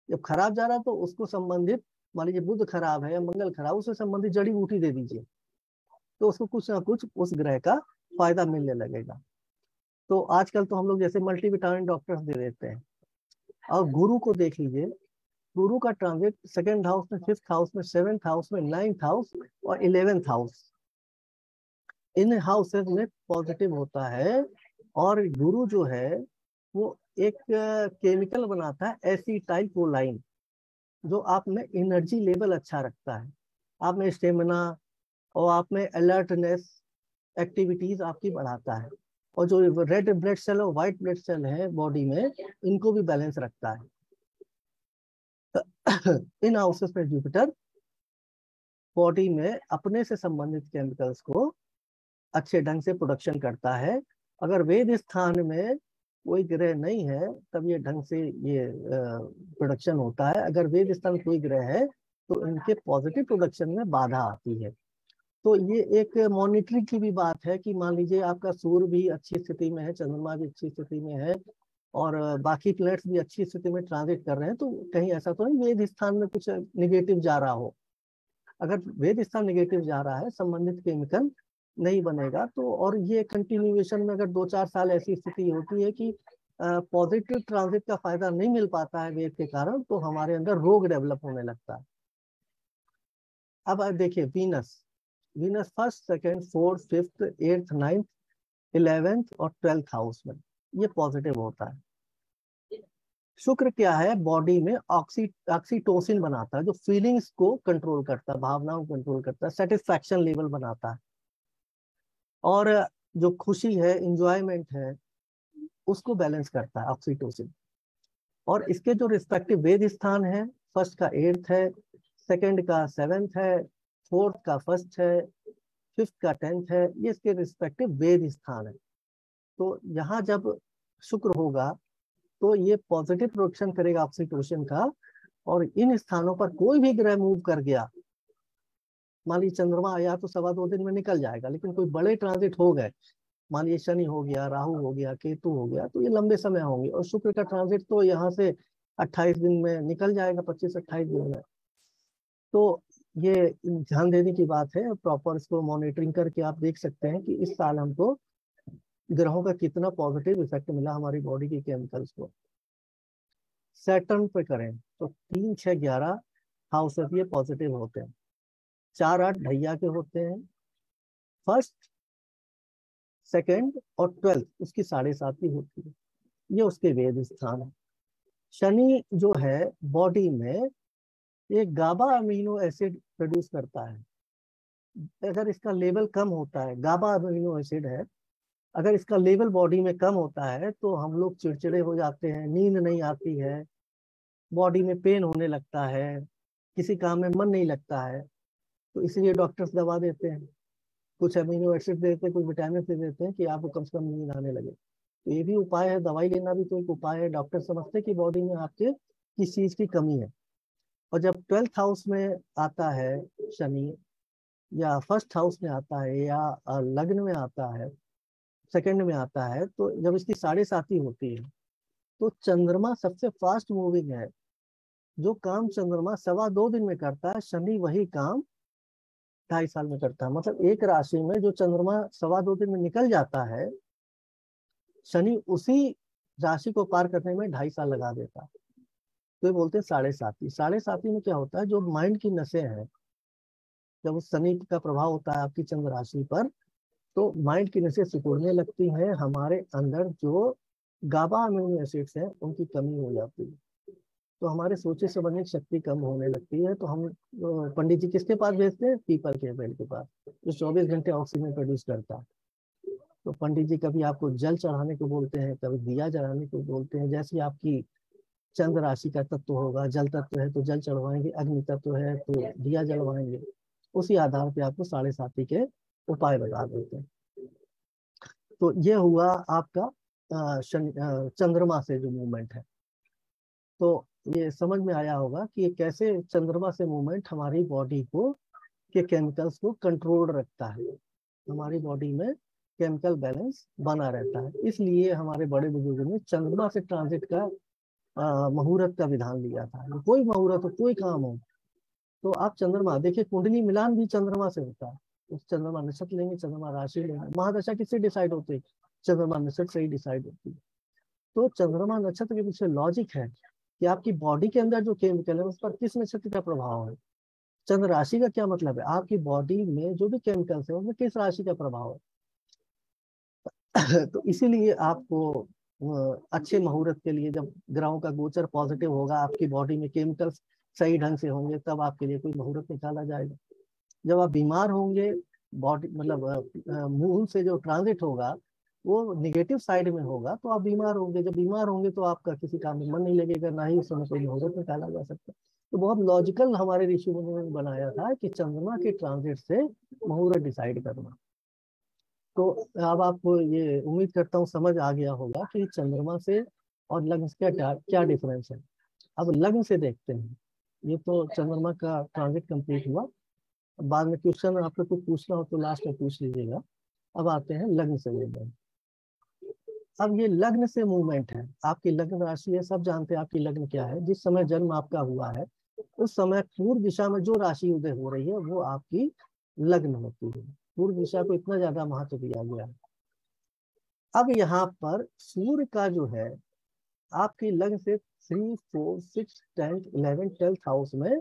जब खराब जा रहा है तो उसको संबंधित, मान लीजिए बुध खराब है या मंगल खराब, उससे संबंधित जड़ी बूटी दे दीजिए, तो उसको कुछ ना कुछ उस ग्रह का फायदा मिलने लगेगा। तो आजकल तो हम लोग जैसे मल्टीविटामिन डॉक्टर्स दे देते हैं। और गुरु को देख लीजिए, गुरु का ट्रांजिट सेकंड हाउस में, फिफ्थ हाउस में, सेवेंथ हाउस में, नाइन्थ हाउस और 11th हाउस, इन हाउसेस में पॉजिटिव होता है। और गुरु जो है वो एक केमिकल बनाता है एसिटाइलकोलाइन, जो आप में एनर्जी लेवल अच्छा रखता है, आप में स्टेमिना और आप में अलर्टनेस, एक्टिविटीज आपकी बढ़ाता है। और जो रेड ब्लड सेल और व्हाइट ब्लड सेल है बॉडी में, इनको भी बैलेंस रखता है। इन हाउसेस में जुपिटर बॉडी में अपने से संबंधित केमिकल्स को अच्छे ढंग से प्रोडक्शन करता है। अगर वेद स्थान में कोई ग्रह नहीं है तब ये ढंग से ये प्रोडक्शन होता है, अगर वेद स्थान कोई ग्रह है तो इनके पॉजिटिव प्रोडक्शन में बाधा आती है। तो ये एक मॉनिटरिंग की भी बात है कि मान लीजिए आपका सूर्य भी अच्छी स्थिति में है, चंद्रमा भी अच्छी स्थिति में है, और बाकी प्लैनेट्स भी अच्छी स्थिति में ट्रांजिट कर रहे हैं, तो कहीं ऐसा तो नहीं वेद स्थान में कुछ निगेटिव जा रहा हो। अगर वेद स्थान निगेटिव जा रहा है, संबंधित केमिकल नहीं बनेगा, तो और ये कंटिन्यूएशन में अगर 2-4 साल ऐसी स्थिति होती है कि पॉजिटिव ट्रांजिट का फायदा नहीं मिल पाता है वेद के कारण, तो हमारे अंदर रोग डेवलप होने लगता है। अब देखिए Venus, Venus first, second, fourth, fifth, eighth, ninth, 11th और 12th हाउस में ये पॉजिटिव होता है। शुक्र क्या है, बॉडी में ऑक्सीटोसिन बनाता है, जो फीलिंग्स को कंट्रोल करता है, भावनाओं को कंट्रोल करता है, सेटिस्फैक्शन लेवल बनाता है, और जो खुशी है, इंजॉयमेंट है, उसको बैलेंस करता है ऑक्सीटोसिन। और इसके जो रिस्पेक्टिव वेद स्थान है, फर्स्ट का 8th है, सेकंड का 7th है, फोर्थ का 1st है, फिफ्थ का 10th है, ये इसके रिस्पेक्टिव वेद स्थान है। तो यहाँ जब शुक्र होगा तो ये पॉजिटिव प्रोडक्शन करेगा ऑक्सीटोसिन का। और इन स्थानों पर कोई भी ग्रह मूव कर गया, मान लीजिए चंद्रमा आया तो 2.25 दिन में निकल जाएगा, लेकिन कोई बड़े ट्रांजिट हो गए, मान लीजिए शनि हो गया, राहु हो गया, केतु हो गया, तो ये लंबे समय होंगे। और शुक्र का ट्रांजिट तो यहाँ से 28 दिन में निकल जाएगा, 25-28 दिन में। तो ये ध्यान देने की बात है, प्रॉपर इसको मॉनिटरिंग करके आप देख सकते हैं कि इस साल हमको ग्रहों का कितना पॉजिटिव इफेक्ट मिला हमारी बॉडी के केमिकल्स को। सैटर्न पे करें तो 3, 6, 11 हाउसेस ये पॉजिटिव होते हैं, 4, 8 ढैया के होते हैं, फर्स्ट, सेकंड और 12th उसकी 7.5 होती है, ये उसके वेद स्थान है। शनि जो है बॉडी में एक गाबा अमीनो एसिड प्रोड्यूस करता है, अगर इसका लेवल कम होता है, गाबा अमीनो एसिड है, अगर इसका लेवल बॉडी में कम होता है तो हम लोग चिड़चिड़े हो जाते हैं, नींद नहीं आती है, बॉडी में पेन होने लगता है, किसी काम में मन नहीं लगता है। तो इसलिए डॉक्टर्स दवा देते हैं, कुछ अमीनो एसिड देते हैं, कुछ विटामिन दे देते हैं कि आपको कम से कम नींद आने लगे। तो ये भी उपाय है, दवाई लेना भी तो एक उपाय है। डॉक्टर समझते हैं कि बॉडी में आपके किस चीज की कमी है। और जब 12th हाउस में आता है शनि, या फर्स्ट हाउस में आता है, या लग्न में आता है, सेकंड में आता है, तो जब इसकी 7.5 होती है, तो चंद्रमा सबसे फास्ट मूविंग है। जो काम चंद्रमा 2.25 दिन में करता है, शनि वही काम 2.5 साल में करता है। मतलब एक राशि में जो चंद्रमा 2.25 दिन में निकल जाता है, शनि उसी राशि को पार करने में 2.5 साल लगा देता है। तो ये बोलते हैं 7.5। 7.5 में क्या होता है, जो माइंड की नसें हैं, जब उस शनि का प्रभाव होता है आपकी चंद्र राशि पर, तो माइंड की नसें सिकुड़ने लगती हैं, हमारे अंदर जो गाबा अमीनो एसिड्स हैं उनकी कमी हो जाती है। तो हमारे सोचे समझने की शक्ति कम होने लगती है, तो हम पंडित जी किसके पास भेजते हैं? पीपल के पेड़ के पास, जो 24 घंटे ऑक्सीजन प्रोड्यूस करता है। तो पंडित जी कभी आपको जल चढ़ाने को बोलते हैं, कभी दिया जलाने को बोलते हैं। जैसी आपकी चंद्र राशि का तत्व होगा, जल तत्व है तो जल चढ़वाएंगे, अग्नि तत्व है तो दिया जलवाएंगे। उसी आधार पे आपको 7.5 के उपाय बता देते हैं। तो ये हुआ आपका चंद्रमा से जो मूवमेंट है। तो ये समझ में आया होगा कि कैसे चंद्रमा से मूवमेंट हमारी बॉडी को के केमिकल्स को कंट्रोल रखता है। हमारी बॉडी में केमिकल बैलेंस बना रहता है। इसलिए हमारे बड़े बुजुर्गों ने चंद्रमा से ट्रांजिट का मुहूर्त का विधान लिया था। कोई मुहूर्त हो, कोई काम हो, तो आप चंद्रमा देखिए, कुंडली मिलान भी चंद्रमा से होता है। उस चंद्रमा नक्षत्र लेंगे, चंद्रमा राशि लेंगे, महादशा किससे डिसाइड होती है? चंद्रमा नक्षत्र से ही डिसाइड होती है। तो चंद्रमा नक्षत्र के पीछे लॉजिक है कि आपकी बॉडी के अंदर जो केमिकल है उस पर किस नक्षत्र का प्रभाव है। चंद्र राशि का क्या मतलब है? आपकी बॉडी में जो भी केमिकल्स है उसमें किस राशि का प्रभाव है। तो इसीलिए आपको अच्छे मुहूर्त के लिए, जब ग्रहों का गोचर पॉजिटिव होगा, आपकी बॉडी में केमिकल्स सही ढंग से होंगे, तब आपके लिए कोई मुहूर्त निकाला जाएगा। जब आप बीमार होंगे, बॉडी मतलब मून से जो ट्रांजिट होगा वो निगेटिव साइड में होगा, तो आप बीमार होंगे। जब बीमार होंगे तो आपका किसी काम में मन नहीं लगेगा, ना ही उस समय कोई मुहूर्त निकाला जा सकता। तो बहुत लॉजिकल हमारे ऋषि मुनियों ने बनाया था कि चंद्रमा के ट्रांजिट से मुहूर्त डिसाइड करना। तो अब आपको ये उम्मीद करता हूँ समझ आ गया होगा कि चंद्रमा से और लग्न से क्या क्या डिफरेंस है। अब लग्न से देखते हैं। ये तो चंद्रमा का ट्रांजिट कंप्लीट हुआ। बाद में क्वेश्चन आपको कुछ पूछना हो तो लास्ट में पूछ लीजिएगा। अब आते हैं लग्न से मूवमेंट। अब ये लग्न से मूवमेंट है, आपकी लग्न राशि है, सब जानते हैं आपकी लग्न क्या है। जिस समय जन्म आपका हुआ है उस समय पूर्व दिशा में जो राशि उदय हो रही है वो आपकी लग्न होती है। पूर्व दिशा को इतना ज्यादा महत्व दिया गया है। अब यहाँ पर सूर्य का जो है आपकी लग्न से 3, 4, 6, 10, 11, 12th हाउस में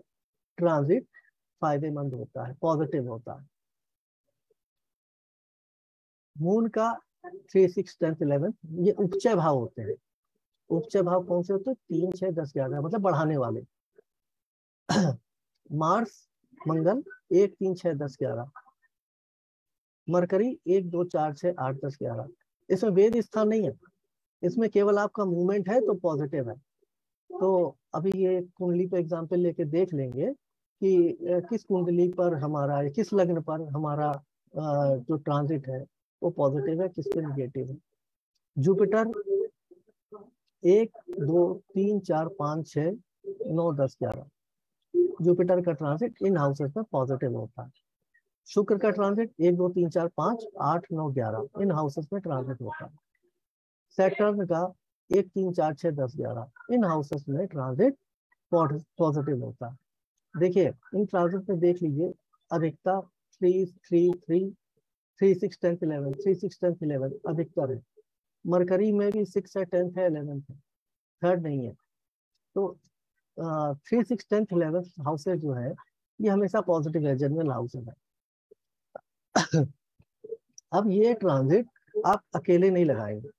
ट्रांजिट फायदेमंद होता है, पॉजिटिव होता है। मून का 3, 6, 10, 11 ये उपचय भाव होते हैं। उपचय भाव कौन से होते हैं? 3, 6, 10, 11 मतलब बढ़ाने वाले। मार्स मंगल 1, 3, 6, 10, 11। मरकरी 1, 2, 4, 6, 8, 10, 11। इसमें वेद स्थान नहीं है, इसमें केवल आपका मूवमेंट है तो पॉजिटिव है। तो अभी ये कुंडली पे एग्जाम्पल लेके देख लेंगे कि किस कुंडली पर हमारा, किस लग्न पर हमारा जो ट्रांजिट है वो पॉजिटिव है, किस पे निगेटिव है। जुपिटर 1, 2, 3, 4, 5, 6, 9, 10, 11। जुपिटर का ट्रांजिट इन हाउसेस में पॉजिटिव होता है। शुक्र का ट्रांजिट 1, 2, 3, 4, 5, 8, 9, 11 इन हाउसेस में ट्रांजिट होता है। सैटर्न का 1, 3, 4, 6, 10, 11 इन हाउसेस में ट्रांजिट पॉजिटिव होता है। देखिए इन ट्रांजिट में देख लीजिए, अधिकता 3, 3, 3, 3, 6, 10, 11, 3, 6, 10, 11 अधिकतर है। मरकरी में भी 6 है, 10th है, 11th है, थर्ड नहीं है। तो 3, 6, 10th, 11th हाउसेज जो है ये हमेशा पॉजिटिव है, जनरल हाउसेज है। अब ये ट्रांजिट आप अकेले नहीं लगाएंगे,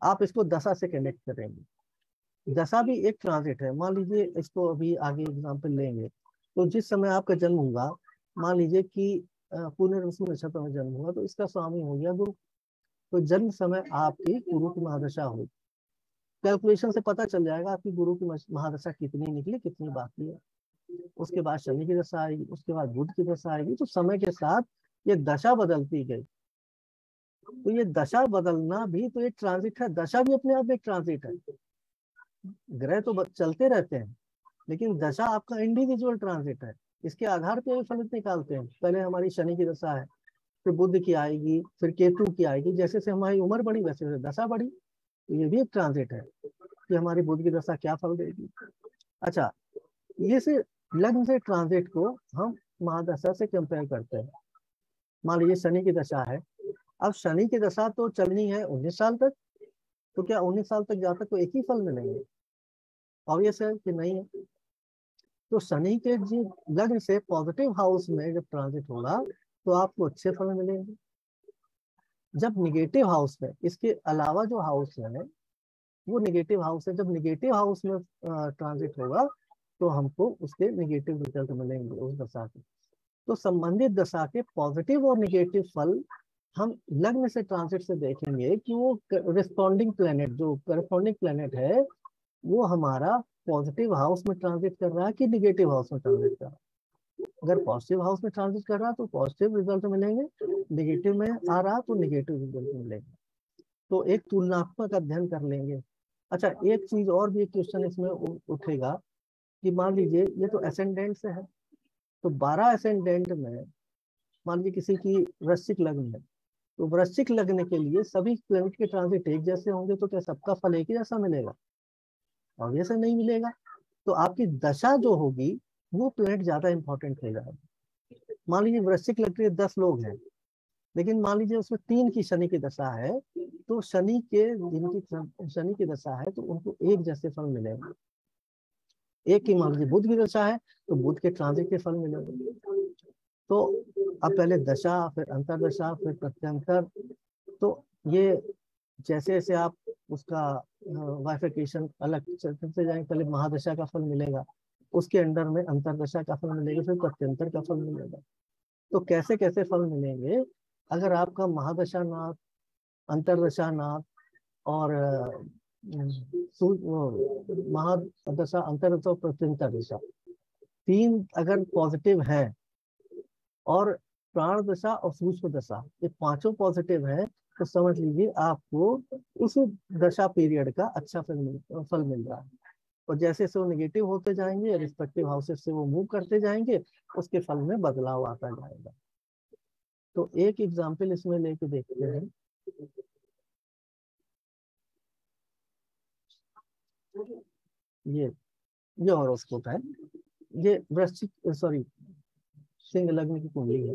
आप इसको दशा से कनेक्ट करेंगे। दशा भी एक ट्रांजिट है। मान लीजिए, इसको अभी आगे एग्जांपल लेंगे। तो जिस समय आपका जन्म हुआ, मान लीजिए कि पुनर्वसु नक्षत्र में जन्म हुआ, तो इसका स्वामी हो गया गुरु। तो जन्म समय आपकी गुरु की महादशा हुई। कैलकुलेशन से पता चल जाएगा आपकी गुरु की महादशा कितनी निकली, कितनी बाकी है। उसके बाद शनि की दशा आएगी, उसके बाद बुध की दशा आएगी। तो समय के साथ ये दशा बदलती गई। तो ये दशा बदलना भी तो एक ट्रांजिट है, दशा भी अपने आप में एक ट्रांजिट है। ग्रह तो चलते रहते हैं, लेकिन दशा आपका इंडिविजुअल ट्रांजिट है। इसके आधार पर फलित निकालते हैं। पहले हमारी शनि की दशा है, फिर बुध की आएगी, फिर केतु की आएगी। जैसे जैसे हमारी उम्र बढ़ी वैसे वैसे दशा बढ़ी। तो ये भी एक ट्रांजिट है कि हमारी बुध की दशा क्या फल देगी। अच्छा, ये से लग्न से ट्रांजिट को हम महादशा से कंपेयर करते हैं। मान लीजिए शनि की दशा है। अब शनि की दशा तो चलनी है 19 साल तक। तो क्या 19 साल तक जाकर तो एक ही फल मिलेंगे? ऑब्वियस है कि नहीं है। तो शनि के जी लग्न से पॉजिटिव हाउस में जब ट्रांजिट होगा तो आपको अच्छे फल मिलेंगे। जब निगेटिव हाउस में, इसके अलावा जो हाउस है वो निगेटिव हाउस है। जब निगेटिव हाउस में ट्रांजिट होगा तो हमको उसके निगेटिव रिजल्ट मिलेंगे उस दशा के। तो संबंधित दशा के पॉजिटिव और निगेटिव फल हम लग्न से ट्रांजिट से देखेंगे कि वो रिस्पॉन्डिंग प्लेनेट, जो करस्पॉन्डिंग प्लेनेट है, वो हमारा पॉजिटिव हाउस में ट्रांजिट कर रहा है कि निगेटिव हाउस में ट्रांजिट कर रहा है। अगर पॉजिटिव हाउस में ट्रांजिट कर रहा है तो पॉजिटिव रिजल्ट मिलेंगे, निगेटिव में आ रहा तो निगेटिव रिजल्ट मिलेंगे। तो एक तुलनात्मक अध्ययन कर लेंगे। अच्छा, एक चीज और भी, एक क्वेश्चन इसमें उठेगा कि मान लीजिए ये तो असेंडेंट से है, तो 12 असेंडेंट में मान लीजिए किसी की वृश्चिक लग्न है, तो वृश्चिक लग्न के लिए सभी प्लैनेट के ट्रांजिट एक जैसे होंगे तो क्या सबका फल एक ही जैसा मिलेगा? ऑब्वियसली नहीं मिलेगा। तो आपकी दशा जो होगी वो प्लैनेट ज्यादा इंपॉर्टेंट हो जाएगा। मान लीजिए वृश्चिक लग्न के 10 लोग हैं, लेकिन मान लीजिए उसमें 3 की शनि की दशा है, तो शनि के जिनकी शनि की दशा है तो उनको एक जैसे फल मिलेगा। एक की मान लीजिए बुध की दशा है तो बुध के ट्रांजिट के फल मिलेंगे। तो अब पहले दशा, फिर अंतरदशा, फिर प्रत्यंतर। तो ये जैसे जैसे आप उसका वाइफिकेशन अलग चलते जाएंगे, पहले महादशा का फल मिलेगा, उसके अंडर में अंतरदशा का फल मिलेगा, फिर प्रत्यंतर का फल मिलेगा। तो कैसे कैसे फल मिलेंगे? अगर आपका महादशा नाथ, अंतरदशा नाथ और महादशा, अंतरदशा और प्रत्यंतर दशा, तीन अगर पॉजिटिव है, और प्राण दशा और सूक्ष्म दशा, ये पांचों पॉजिटिव है, तो समझ लीजिए आपको उस दशा पीरियड का अच्छा फल मिल रहा है। और जैसे से वो निगेटिव होते जाएंगे, रिस्पेक्टिव हाउसेस से वो मूव करते जाएंगे, उसके फल में बदलाव आता जाएगा। तो एक एग्जाम्पल इसमें लेके देखते हैं। ये ये हॉरोस्कोप है। ये वृश्चिक, सॉरी, सिंह लग्न की कुंडली है।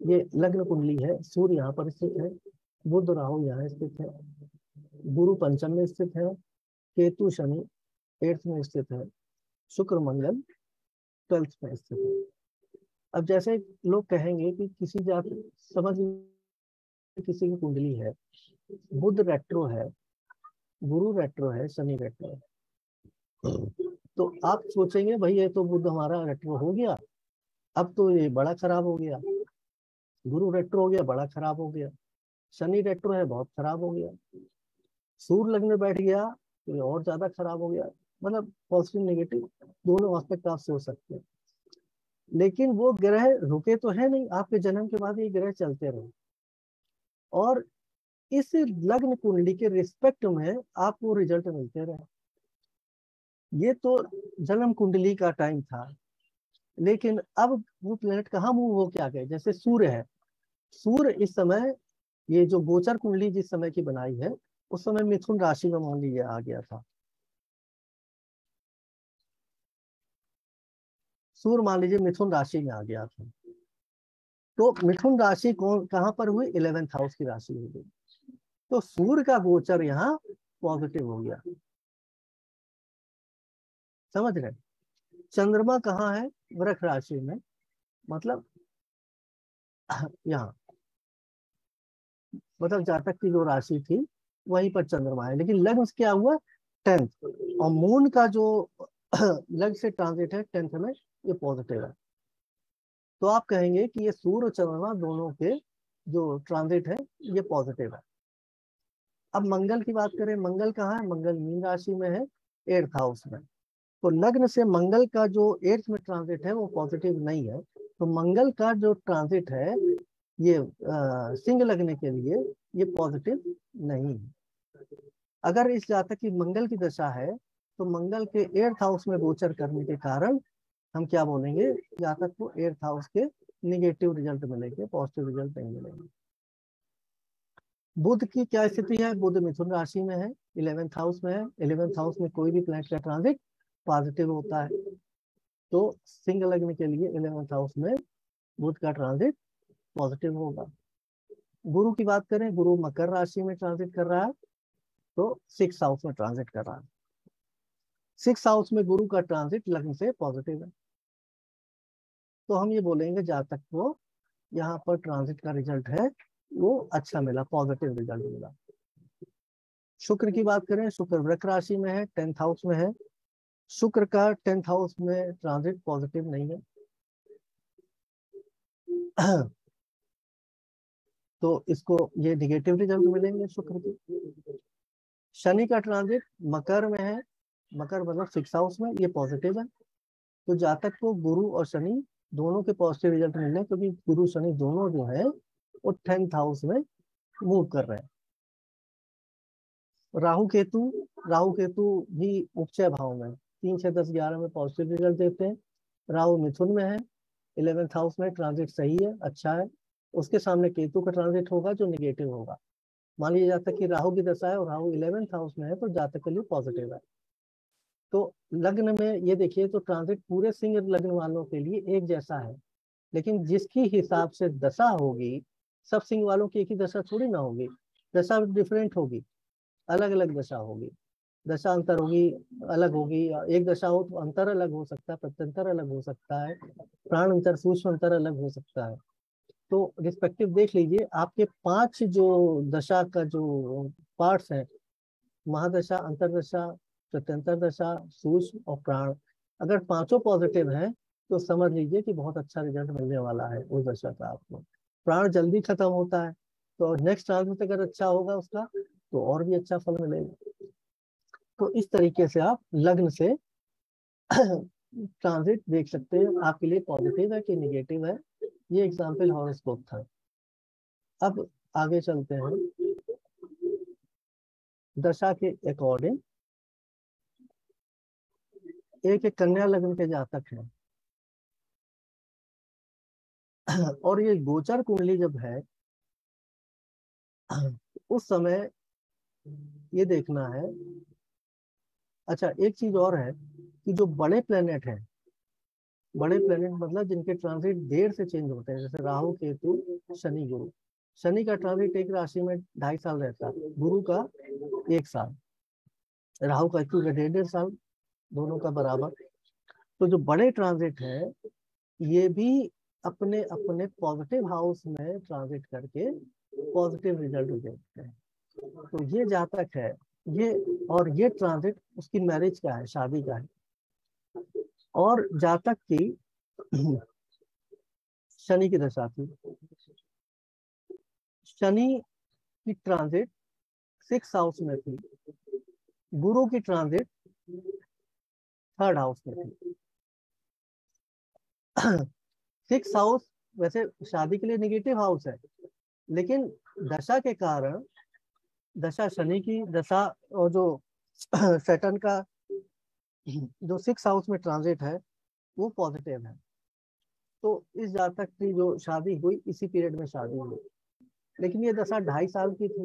ये लग्न कुंडली है। सूर्य यहाँ पर स्थित है, बुध राहु यहाँ स्थित है, गुरु पंचम में स्थित है, केतु शनि 8th में स्थित है, शुक्र मंगल 12th में स्थित है। अब जैसे लोग कहेंगे कि किसी जाति, समझ किसी की कुंडली है, बुध रेट्रो है, गुरु रेट्रो है, शनि रेट्रो है, तो आप सोचेंगे भाई ये तो बुध हमारा रेट्रो हो गया, अब तो ये बड़ा खराब हो गया, गुरु रेट्रो हो गया बड़ा खराब हो गया, शनि रेट्रो है बहुत खराब हो गया, सूर्य लग्न में बैठ गया तो ये और ज्यादा खराब हो गया। मतलब पॉजिटिव नेगेटिव दोनों एस्पेक्ट आप सोच सकते हैं। लेकिन वो ग्रह रुके तो है नहीं, आपके जन्म के बाद ये ग्रह चलते रहे, और इस लग्न कुंडली के रिस्पेक्ट में आपको रिजल्ट मिलते रहे। ये तो जन्म कुंडली का टाइम था, लेकिन अब वो प्लेनेट कहाँ मूव हो के आ गए? जैसे सूर्य है, सूर्य इस समय, ये जो गोचर कुंडली जिस समय की बनाई है, उस समय मिथुन राशि में मान लीजिए आ गया था। सूर्य मान लीजिए मिथुन राशि में आ गया था, तो मिथुन राशि कौन कहाँ पर हुई? 11th हाउस की राशि हो गई। तो सूर्य का गोचर यहाँ पॉजिटिव हो गया। समझ रहे? चंद्रमा कहाँ है? वृष राशि में, मतलब यहाँ, मतलब जातक की जो राशि थी वहीं पर चंद्रमा है, लेकिन लग्न क्या हुआ? 10th। और मून का जो लग्न से ट्रांजिट है 10th में, ये पॉजिटिव है। तो आप कहेंगे कि ये सूर्य और चंद्रमा दोनों के जो ट्रांजिट है ये पॉजिटिव है। अब मंगल की बात करें, मंगल कहाँ है? मंगल मीन राशि में है, 8th हाउस में। तो लग्न से मंगल का जो 8th में ट्रांजिट है वो पॉजिटिव नहीं है। तो मंगल का जो ट्रांजिट है ये सिंह लगने के लिए ये पॉजिटिव नहीं है। अगर इस जातक की मंगल की दशा है तो मंगल के 8th हाउस में गोचर करने के कारण हम क्या बोलेंगे? जातक को 8th हाउस के निगेटिव रिजल्ट मिलेंगे, पॉजिटिव रिजल्ट नहीं मिलेंगे। बुध की क्या स्थिति है? बुध मिथुन राशि में है, 11th हाउस में है। 11th हाउस में कोई भी प्लैनेट का ट्रांजिट पॉजिटिव होता है, तो सिंह लग्न के लिए 11th हाउस में बुध का ट्रांजिट पॉजिटिव होगा। गुरु की बात करें, गुरु मकर राशि में ट्रांजिट कर रहा है, तो 6th हाउस में ट्रांजिट कर रहा है। 6th हाउस में गुरु का ट्रांजिट लग्न से पॉजिटिव है, तो हम ये बोलेंगे जातक को यहाँ पर ट्रांजिट का रिजल्ट है वो अच्छा मिला, पॉजिटिव रिजल्ट मिला। शुक्र की बात करें, शुक्र वृक राशि में है, 10th हाउस में है। शुक्र का 10th हाउस में ट्रांजिट पॉजिटिव नहीं है। तो इसको ये निगेटिव रिजल्ट मिलेंगे शुक्र के। शनि का ट्रांजिट मकर में है, मकर मतलब 6th हाउस में, ये पॉजिटिव है। तो जातक को गुरु और शनि दोनों के पॉजिटिव रिजल्ट मिल रहे हैं, क्योंकि गुरु शनि दोनों जो है वो 10th हाउस में मूव कर रहे हैं। राहु केतु, राहु केतु भी उपचय भाव में 3, 6, 10, 11 में पॉजिटिव रिजल्ट देते हैं। राहु मिथुन में है, 11th हाउस में, ट्रांजिट सही है, अच्छा है। उसके सामने केतु का ट्रांजिट होगा जो निगेटिव होगा। मान लिया जाता है कि राहु की दशा है और राहु 11th हाउस में है, तो जातक के लिए पॉजिटिव है। तो लग्न में ये देखिए, तो ट्रांजिट पूरे सिंह लग्न वालों के लिए एक जैसा है, लेकिन जिसकी हिसाब से दशा होगी, सब सिंह वालों की एक ही दशा थोड़ी ना होगी, दशा डिफरेंट होगी, अलग अलग दशा होगी, दशा अंतर होगी, अलग होगी। एक दशा हो तो अंतर अलग हो सकता है, प्रत्यंतर अलग हो सकता है, प्राण अंतर, सूक्ष्म अंतर अलग हो सकता है। तो रिस्पेक्टिव देख लीजिए, आपके 5 जो दशा का जो पार्ट्स हैं, महादशा, अंतरदशा, प्रत्यंतर दशा, सूक्ष्म और प्राण, अगर पांचों पॉजिटिव हैं तो समझ लीजिए कि बहुत अच्छा रिजल्ट मिलने वाला है उस दशा का आपको। प्राण जल्दी खत्म होता है, तो नेक्स्ट ट्रांजिट अगर अच्छा होगा उसका तो और भी अच्छा फल मिलेगा। तो इस तरीके से आप लग्न से ट्रांजिट देख सकते हैं, आपके लिए पॉजिटिव है कि निगेटिव है। ये एग्जाम्पल हॉरोस्कोप था। अब आगे चलते हैं। दशा के अकॉर्डिंग एक कन्या लग्न के जातक हैं, और ये गोचर कुंडली जब है उस समय ये देखना है। अच्छा, एक चीज और है कि जो बड़े प्लेनेट हैं, बड़े प्लेनेट मतलब जिनके ट्रांजिट देर से चेंज होते हैं, जैसे राहु केतु शनि गुरु। शनि का ट्रांजिट एक राशि में 2.5 साल रहता है, गुरु का 1 साल, राहु का 1.5 साल, दोनों का बराबर। तो जो बड़े ट्रांजिट है ये भी अपने अपने पॉजिटिव हाउस में ट्रांजिट करके पॉजिटिव रिजल्ट देते हैं। तो ये जातक है, ये और ये ट्रांजिट उसकी मैरिज का है, शादी का है। और जातक की शनि की दशा थी, शनि की ट्रांजिट 6th हाउस में थी, गुरु की ट्रांजिट 3rd हाउस में थी। 6th हाउस वैसे शादी के लिए निगेटिव हाउस है, लेकिन दशा के कारण, दशा शनि की दशा और जो सैटर्न का जो 6th हाउस में ट्रांजिट है वो पॉजिटिव है। तो इस जातक की जो शादी हुई इसी पीरियड में शादी हुई, लेकिन ये दशा 2.5 साल की थी।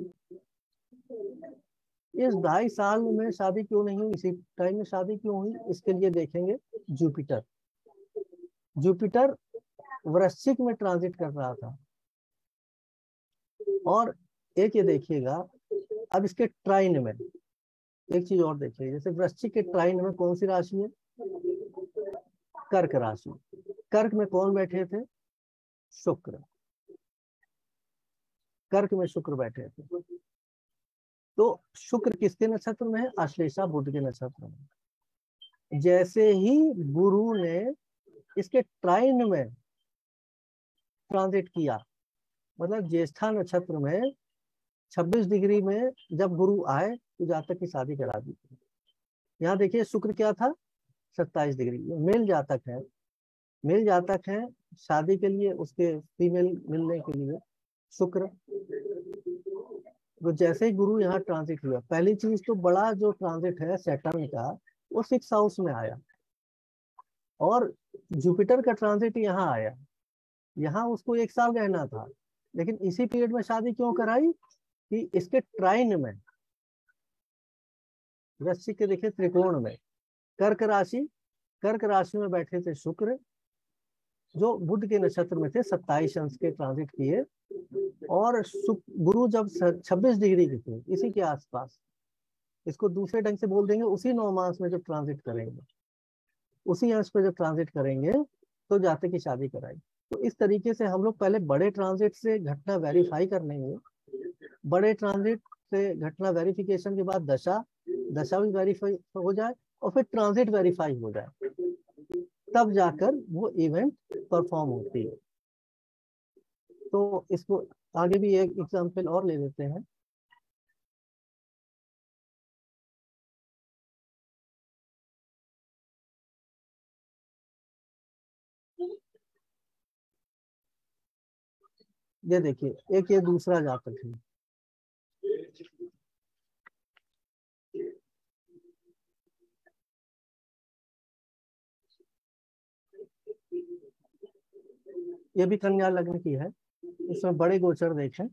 इस 2.5 साल में शादी क्यों नहीं हुई, इसी टाइम में शादी क्यों हुई, इसके लिए देखेंगे जुपिटर। जुपिटर वृश्चिक में ट्रांजिट कर रहा था। और एक ये देखिएगा, अब इसके ट्राइन में एक चीज और देखिए, जैसे वृश्चिक के ट्राइन में कौन सी राशि है, कर्क राशि। कर्क में कौन बैठे थे, शुक्र, कर्क में शुक्र बैठे थे। तो शुक्र किसके नक्षत्र में है, आश्लेषा बुध के नक्षत्र में। जैसे ही गुरु ने इसके ट्राइन में ट्रांजिट किया, मतलब ज्येष्ठा नक्षत्र में 26 डिग्री में जब गुरु आए तो जातक की शादी करा दी। यहाँ देखिए शुक्र क्या था, 27 डिग्री। मेल जातक है, मेल जातक है, शादी के लिए उसके फीमेल मिलने के लिए शुक्र। तो जैसे ही गुरु यहाँ ट्रांजिट हुआ, पहली चीज तो बड़ा जो ट्रांजिट है सैटर्न का वो 6th हाउस में आया, और जुपिटर का ट्रांजिट यहाँ आया। यहाँ उसको 1 साल रहना था, लेकिन इसी पीरियड में शादी क्यों कराई कि इसके ट्राइन में, वृश्चिक के देखिए त्रिकोण में, कर्क राशि, कर्क राशि में बैठे थे शुक्र, जो बुध के नक्षत्र में थे, 27 अंश के ट्रांजिट किए। और गुरु जब 26 डिग्री के थे, इसी के आसपास, इसको दूसरे ढंग से बोल देंगे, उसी 9 मास में जब ट्रांजिट करेंगे, उसी अंश पे जब ट्रांजिट करेंगे तो जातक की शादी कराई। तो इस तरीके से हम लोग पहले बड़े ट्रांजिट से घटना वेरीफाई कर लेंगे। बड़े ट्रांजिट से घटना वेरिफिकेशन के बाद दशा दशा भी वेरीफाई हो जाए और फिर ट्रांजिट वेरीफाई हो जाए, तब जाकर वो इवेंट परफॉर्म होती है। तो इसको आगे भी एक एग्जांपल और ले लेते हैं। ये देखिए, एक ये दूसरा जातक है। ये भी कन्या लग्न की है। इसमें बड़े गोचर देखें,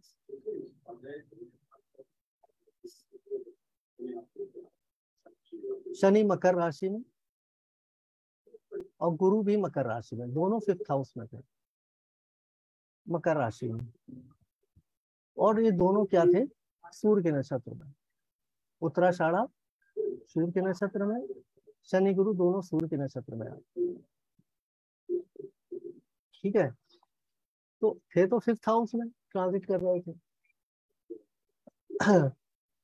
शनि मकर राशि में और गुरु भी मकर राशि में, दोनों 5th हाउस में थे, मकर राशि में। और ये दोनों क्या थे? सूर्य के नक्षत्र में, उत्तराषाढ़ा सूर्य के नक्षत्र में, शनि गुरु दोनों सूर्य के नक्षत्र में आए। ठीक है, तो थे तो 5th हाउस में ट्रांजिट कर रहे थे।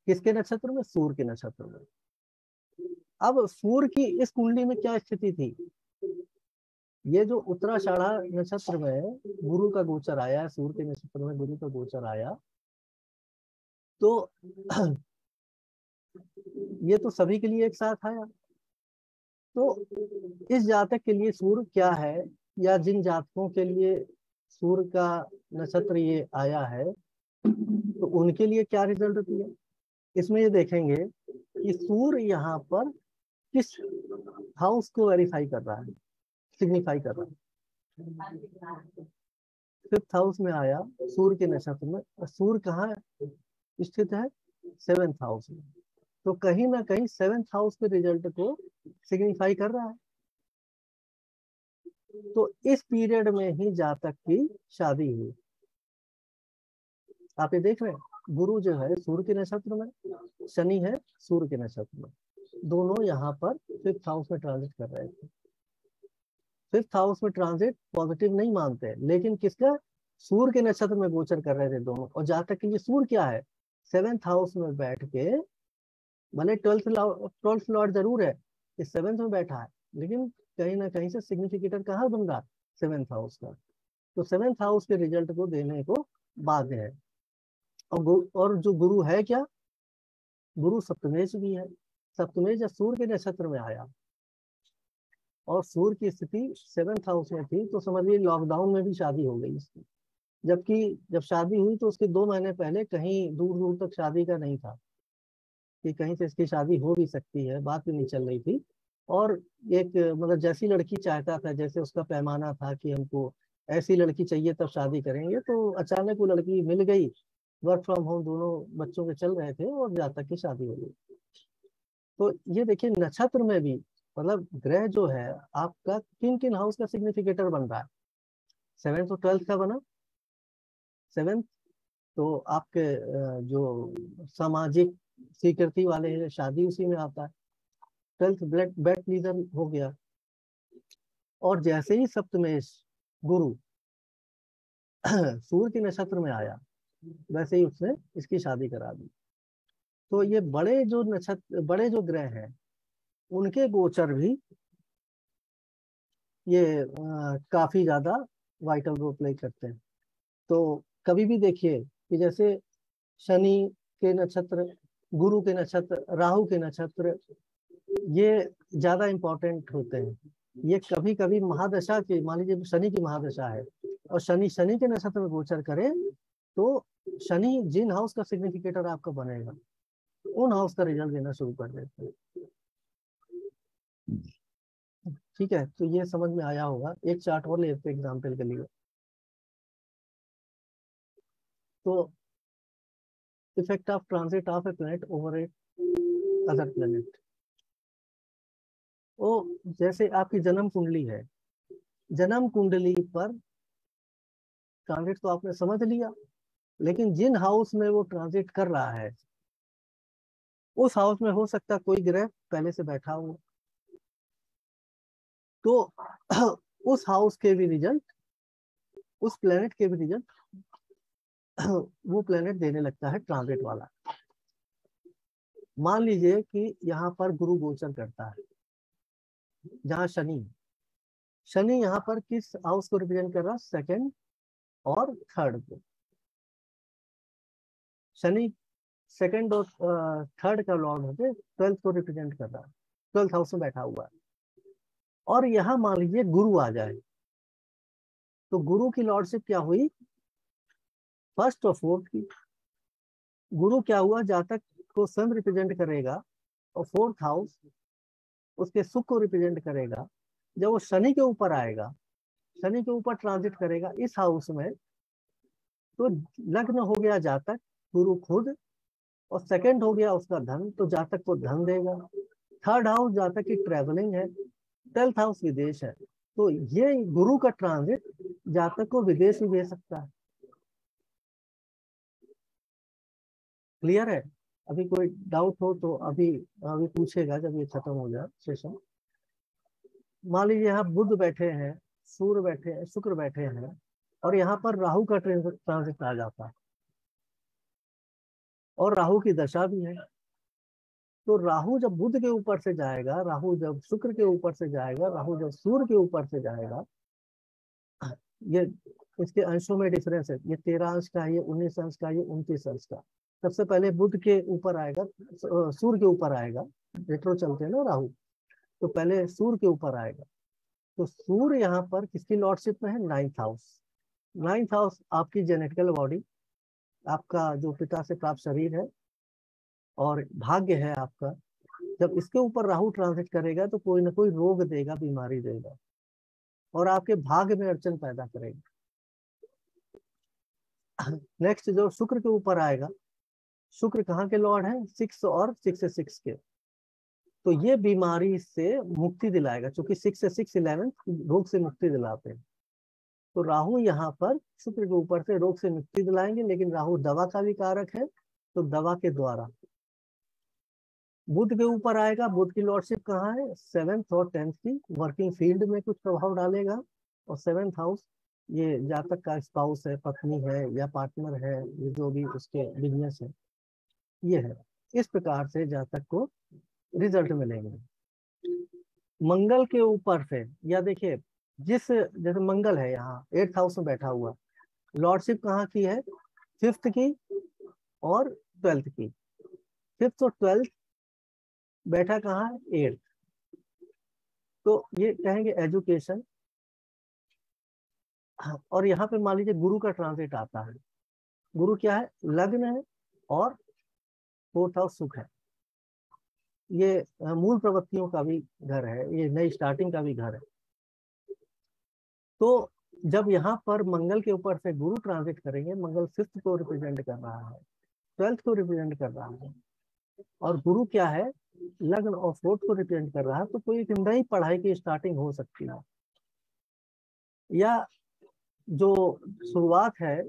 किसके नक्षत्र में? सूर्य के नक्षत्र में। अब सूर्य की इस कुंडली में क्या स्थिति थी? ये जो उत्तराषाढ़ा नक्षत्र में गुरु का गोचर आया, सूर्य के नक्षत्र में गुरु का गोचर आया, तो ये तो सभी के लिए एक साथ आया। तो इस जातक के लिए सूर्य क्या है, या जिन जातकों के लिए सूर्य का नक्षत्र ये आया है, तो उनके लिए क्या रिजल्ट दिया? इसमें ये देखेंगे कि सूर्य यहाँ पर किस हाउस को वेरीफाई कर रहा है, सिग्निफाई कर रहा है। 5th हाउस में आया सूर्य के नक्षत्र में, और सूर्य कहाँ स्थित है? 7th हाउस में। तो कहीं ना कहीं 7th हाउस के रिजल्ट को सिग्निफाई कर रहा है। तो इस पीरियड में ही जातक की शादी हुई। आप ये देख रहे हैं, गुरु जो है सूर्य के नक्षत्र में, शनि है सूर्य के नक्षत्र में, दोनों यहाँ पर 5th हाउस में ट्रांजिट कर रहे थे। 5th हाउस में ट्रांजिट पॉजिटिव नहीं मानते, लेकिन किसका? सूर्य के नक्षत्र में गोचर कर रहे थे दोनों। और जातक के लिए सूर्य क्या है? 7th हाउस में बैठ के, भले 12th लॉर्ड जरूर है, इस 7th में बैठा है, लेकिन कहीं ना कहीं से सिग्निफिकेटर कहाँ बन रहा? 7th हाउस का। तो 7th हाउस के रिजल्ट को देने को बाध्य है। और जो गुरु है क्या? गुरु सप्तमेश भी है। सप्तमेश जब सूर्य के नक्षत्र में आया और सूर्य की स्थिति 7th हाउस में थी, तो समझिए लॉकडाउन में भी शादी हो गई इसकी। जबकि जब शादी हुई तो उसके 2 महीने पहले कहीं दूर दूर तक शादी का नहीं था कि कहीं से इसकी शादी हो भी सकती है, बात भी नहीं चल रही थी। और एक मतलब जैसी लड़की चाहता था, जैसे उसका पैमाना था कि हमको ऐसी लड़की चाहिए तब शादी करेंगे, तो अचानक वो लड़की मिल गई। वर्क फ्रॉम होम दोनों बच्चों के चल रहे थे और जातक की शादी हो गई। तो ये देखिए, नक्षत्र में भी मतलब ग्रह जो है आपका किन किन हाउस का सिग्निफिकेटर बन रहा है। 7th और 12th का बना। 7th तो आपके जो सामाजिक स्वीकृति वाले हैं, शादी उसी में आता है। 12th बेड लीडर हो गया। और जैसे ही सप्तमेश गुरु सूर्य के नक्षत्र में आया, वैसे ही उसने इसकी शादी करा दी। तो ये बड़े जो ग्रह हैं, उनके गोचर भी ये काफी ज्यादा वाइटल रोल प्ले करते हैं। तो कभी भी देखिए कि जैसे शनि के नक्षत्र, गुरु के नक्षत्र, राहु के नक्षत्र, ये ज्यादा इंपॉर्टेंट होते हैं। ये कभी कभी महादशा के, मान लीजिए शनि की महादशा है और शनि के नक्षत्र में गोचर करे, तो शनि जिन हाउस का सिग्निफिकेटर आपका बनेगा, उन हाउस का रिजल्ट देना शुरू कर देते हैं। ठीक है, तो ये समझ में आया होगा। एक चार्ट और लेते हैं एग्जाम्पल के लिए। तो effect of transit of A planet over A other planet. वो जैसे आपकी जन्म कुंडली है, जन्म कुंडली पर ट्रांजिट तो आपने समझ लिया, लेकिन जिन हाउस में वो ट्रांजिट कर रहा है, उस हाउस में हो सकता कोई ग्रह पहले से बैठा हो, तो उस हाउस के भी रिजल्ट, उस प्लेनेट के भी रिजल्ट वो प्लेनेट देने लगता है ट्रांजिट वाला। मान लीजिए कि यहाँ पर गुरु गोचर करता है, जहाँ शनि, शनि यहाँ पर किस हाउस को रिप्रेजेंट कर रहा है? सेकंड और थर्ड को। शनि सेकंड और थर्ड का लॉर्ड होते 12th को रिप्रेजेंट कर रहा है, 12th हाउस में बैठा हुआ है। और यहाँ मान लीजिए गुरु आ जाए, तो गुरु की लॉर्डशिप क्या हुई? फर्स्ट और फोर्थ की। गुरु क्या हुआ? जातक को सन रिप्रेजेंट करेगा और फोर्थ हाउस उसके सुख को रिप्रेजेंट करेगा। जब वो शनि के ऊपर आएगा, शनि के ऊपर ट्रांजिट करेगा इस हाउस में, तो लग्न हो गया जातक, गुरु खुद, और सेकंड हो गया उसका धन, तो जातक को धन देगा। थर्ड हाउस जातक की ट्रेवलिंग है, 12th हाउस विदेश है, तो ये गुरु का ट्रांजिट जातक को विदेश भी भेज सकता है। क्लियर है? अभी कोई डाउट हो तो अभी अभी पूछेगा जब ये खत्म हो जाए सेशन। मान लीजिए यहाँ बुध बैठे हैं, सूर्य बैठे हैं, शुक्र बैठे हैं, और यहाँ पर राहु का ट्रांजिट आ जाता है, और राहु की दशा भी है। तो राहु जब बुध के ऊपर से जाएगा, राहु जब शुक्र के ऊपर से जाएगा, राहु जब सूर्य के ऊपर से जाएगा, ये इसके अंशों में डिफरेंस है, ये 13 अंश का है, ये 19 अंश का, ये 29 अंश का। सबसे पहले बुध के ऊपर आएगा, सूर्य के ऊपर आएगा, रेट्रो चलते हैं ना राहु, तो पहले सूर्य के ऊपर आएगा। तो सूर्य यहाँ पर किसकी लॉर्डशिप में है? 9th house. 9th हाउस आपकी जेनेटिकल बॉडी, आपका जो पिता से प्राप्त शरीर है और भाग्य है आपका। जब इसके ऊपर राहु ट्रांजिट करेगा तो कोई ना कोई रोग देगा, बीमारी देगा, और आपके भाग्य में अड़चन पैदा करेगा। नेक्स्ट जो शुक्र के ऊपर आएगा, शुक्र कहाँ के लॉर्ड है? 6 और 6 से 6 के, तो ये बीमारी से मुक्ति दिलाएगा, क्योंकि 6 से 6 11 रोग से मुक्ति दिलाते हैं। तो राहु यहाँ पर शुक्र के ऊपर से रोग से मुक्ति दिलाएंगे, लेकिन राहु दवा का भी कारक है, तो दवा के द्वारा। बुध के ऊपर आएगा, बुध की लॉर्डशिप कहाँ है? 7th और 10th की, वर्किंग फील्ड में कुछ प्रभाव डालेगा। और 7th हाउस ये जातक का स्पाउस है, पत्नी है या पार्टनर है, ये जो भी उसके बिजनेस है, ये है। इस प्रकार से जातक को रिजल्ट मिलेंगे। मंगल के ऊपर से, या देखिए जैसे मंगल है यहाँ 8th हाउस में बैठा हुआ, लॉर्डशिप कहाँ की है? 5th की और 12th की। 5th और 12th बैठा कहाँ है? 8th। तो ये कहेंगे एजुकेशन। और यहाँ पे मान लीजिए गुरु का ट्रांजिट आता है, गुरु क्या है? लग्न है और 4th हाउस सुख है। ये मूल प्रवृत्तियों का भी घर है, ये नई स्टार्टिंग का भी घर है। तो जब यहाँ पर मंगल के ऊपर से गुरु ट्रांजिट करेंगे, मंगल 5th को रिप्रेजेंट कर रहा है, 12th को रिप्रेजेंट कर रहा है, और गुरु क्या है? लग्न और 4th को रिप्रेजेंट कर रहा है, तो कोई एक नई पढ़ाई की स्टार्टिंग हो सकती है, या जो शुरुआत है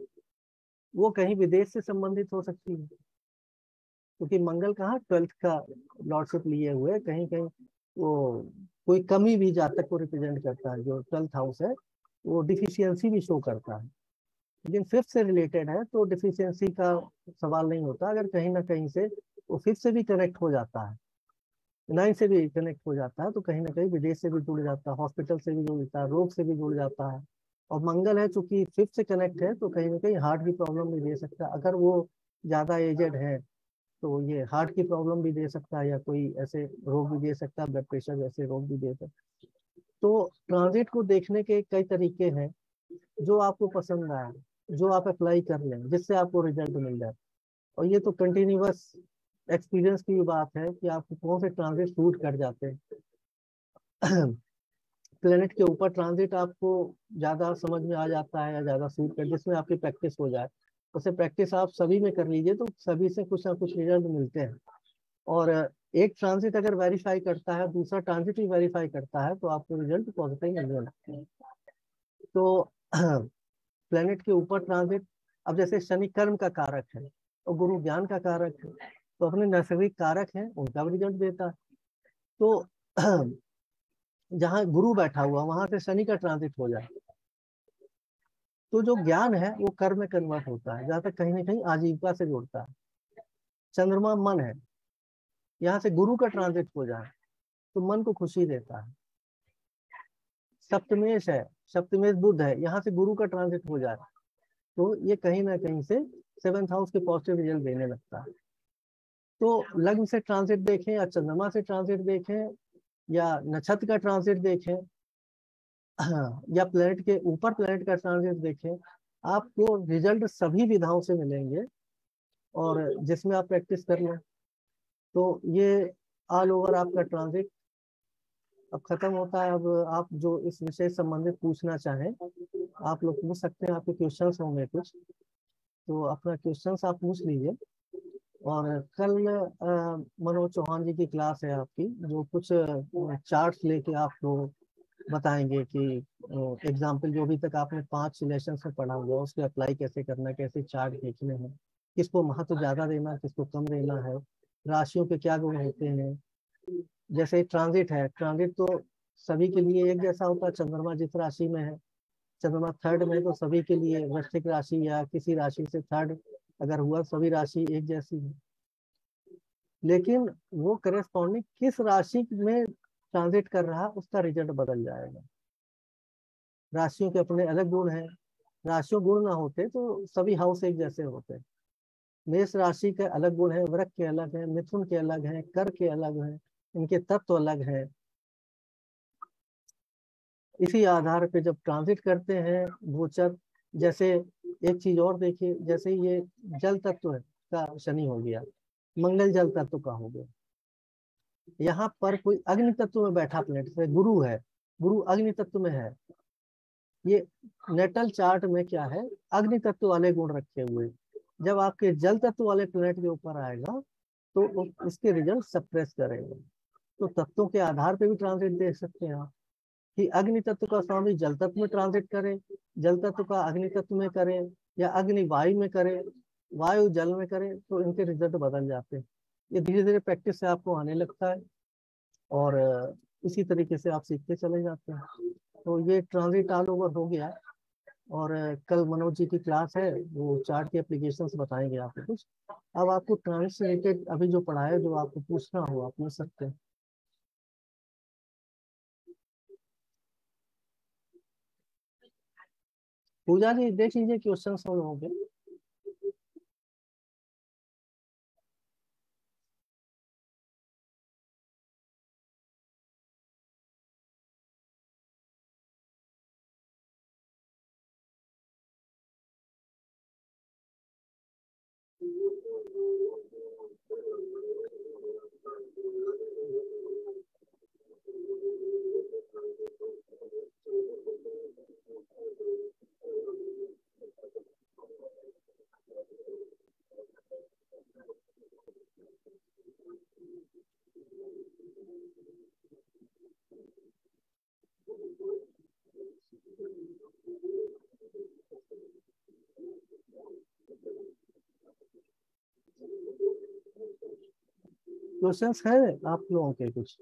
वो कहीं विदेश से संबंधित हो सकती है, क्योंकि मंगल कहाँ 12th का लॉर्डशिप लिए हुए, कहीं कहीं वो कोई कमी भी जातक को रिप्रेजेंट करता है। जो 12th हाउस है वो डिफिशियंसी भी शो करता है, लेकिन 5th से रिलेटेड है तो डिफिशियंसी का सवाल नहीं होता। अगर कहीं ना कहीं से वो 5th से भी कनेक्ट हो जाता है, 9th से भी कनेक्ट हो जाता है, तो कहीं ना कहीं विदेश से भी जुड़ जाता है, हॉस्पिटल से भी जुड़ जाता है, रोग से भी जुड़ जाता है। और मंगल है चूंकि 5th से कनेक्ट है, तो कहीं ना कहीं हार्ट की प्रॉब्लम भी दे सकता है। अगर वो ज्यादा एजेड है तो ये हार्ट की प्रॉब्लम भी दे सकता है, या कोई ऐसे रोग भी दे सकता है, ब्लड प्रेशर जैसे रोग भी दे सकता है। तो ट्रांजिट को देखने के कई तरीके हैं, जो आपको पसंद आए, जो आप अप्लाई कर लें, जिससे आपको रिजल्ट मिल जाए। और ये तो कंटिन्यूअस एक्सपीरियंस की भी बात है कि आपको कौन से ट्रांजिट सूट कर जाते हैं। प्लेनेट के ऊपर ट्रांजिट आपको ज्यादा समझ में आ जाता है या ज्यादा सूट कर, जिसमें आपकी प्रैक्टिस हो जाए। उसे प्रैक्टिस आप सभी में कर लीजिए, तो सभी से कुछ ना कुछ रिजल्ट मिलते हैं। और एक ट्रांजिट अगर वेरीफाई करता है, दूसरा ट्रांजिट भी वेरीफाई करता है, तो आपको रिजल्ट पॉजिटिव मिलने लगते हैं। तो प्लेनेट के ऊपर ट्रांजिट, अब जैसे शनि कर्म का कारक है और गुरु ज्ञान का कारक है, तो अपने नैसर्गिक कारक है उनका भी रिजल्ट देता है। तो जहाँ गुरु बैठा हुआ वहां से शनि का ट्रांजिट हो जाए, तो जो ज्ञान है वो कर्म में कन्वर्ट होता है, जहाँ तक कहीं ना कहीं आजीविका से जोड़ता है। चंद्रमा मन है, यहाँ से गुरु का ट्रांजिट हो जाए तो मन को खुशी देता है। सप्तमेश है, सप्तमेश बुध है, यहाँ से गुरु का ट्रांजिट हो जाए तो ये कहीं ना कहीं से सेवेंथ हाउस के पॉजिटिव रिजल्ट देने लगता है। तो लग्न से ट्रांजिट देखें या चंद्रमा से ट्रांजिट देखें या नक्षत्र का ट्रांजिट देखें या प्लेनेट के ऊपर प्लेनेट का ट्रांजिट देखें, आपको रिजल्ट सभी विधाओं से मिलेंगे और जिसमें आप प्रैक्टिस कर लें। तो ये ऑल ओवर आपका ट्रांजिट अब खत्म होता है। अब आप जो इस विषय से संबंधित पूछना चाहें आप लोग पूछ सकते हैं, आपके क्वेश्चंस होंगे कुछ तो अपना क्वेश्चंस आप पूछ लीजिए। और कल मनोज चौहान जी की क्लास है आपकी, जो कुछ चार्ट्स लेके आपको बताएंगे कि एग्जाम्पल जो अभी तक आपने 5 लेसन में पढ़ा हुआ उसको अप्लाई कैसे करना है, कैसे चार्ट देखने हैं, किसको महत्व ज्यादा देना है, किसको कम देना है, राशियों के क्या गुण होते हैं। जैसे ट्रांजिट है, ट्रांजिट तो सभी के लिए एक जैसा होता है। चंद्रमा जिस राशि में है, चंद्रमा थर्ड में, तो सभी के लिए वृश्चिक राशि या किसी राशि से थर्ड अगर हुआ सभी राशि एक जैसी है। लेकिन वो करेस्पॉन्डिंग किस राशि में ट्रांजिट कर रहा उसका रिजल्ट बदल जाएगा। राशियों के अपने अलग गुण हैं, राशियों गुण ना होते तो सभी हाउस एक जैसे होते। मेष राशि के अलग गुण है, वृक के अलग है, मिथुन के अलग है, कर के अलग है, इनके तत्व अलग है। इसी आधार पे जब ट्रांजिट करते हैं गोचर, जैसे एक चीज और देखिए, जैसे ये जल तत्व का शनि हो गया, मंगल जल तत्व का हो गया, यहाँ पर कोई अग्नि तत्व में बैठा प्लेनेट से गुरु है, गुरु अग्नि तत्व में है। ये नेटल चार्ट में क्या है, अग्नि तत्व वाले गुण रखे हुए। जब आपके जल तत्व वाले प्लेनेट के ऊपर आएगा तो इसके रिजल्ट सप्रेस करेगा। तो तत्वों के आधार पे भी ट्रांजिट देख सकते हैं आप कि अग्नि तत्व का स्वामी जल तत्व में ट्रांजिट करे, जल तत्व का अग्नि तत्व में करे, या अग्नि वायु में करे, वायु जल में करे, तो इनके रिजल्ट बदल जाते हैं। ये धीरे धीरे प्रैक्टिस से आपको आने लगता है और इसी तरीके से आप सीखते चले जाते हैं। तो ये ट्रांजिट ऑल ओवर हो गया। और कल मनोज जी की क्लास है, वो चार्ट के एप्लीकेशंस बताएंगे आपको कुछ। अब आपको ट्रांजिट से रिलेटेड अभी जो पढ़ा है, जो आपको पूछना हो आप पूछ सकते हैं। पूजा जी देख लीजिए क्वेश्चन सॉल्व हो गए। क्वेश्चंस है आप लोगों के कुछ?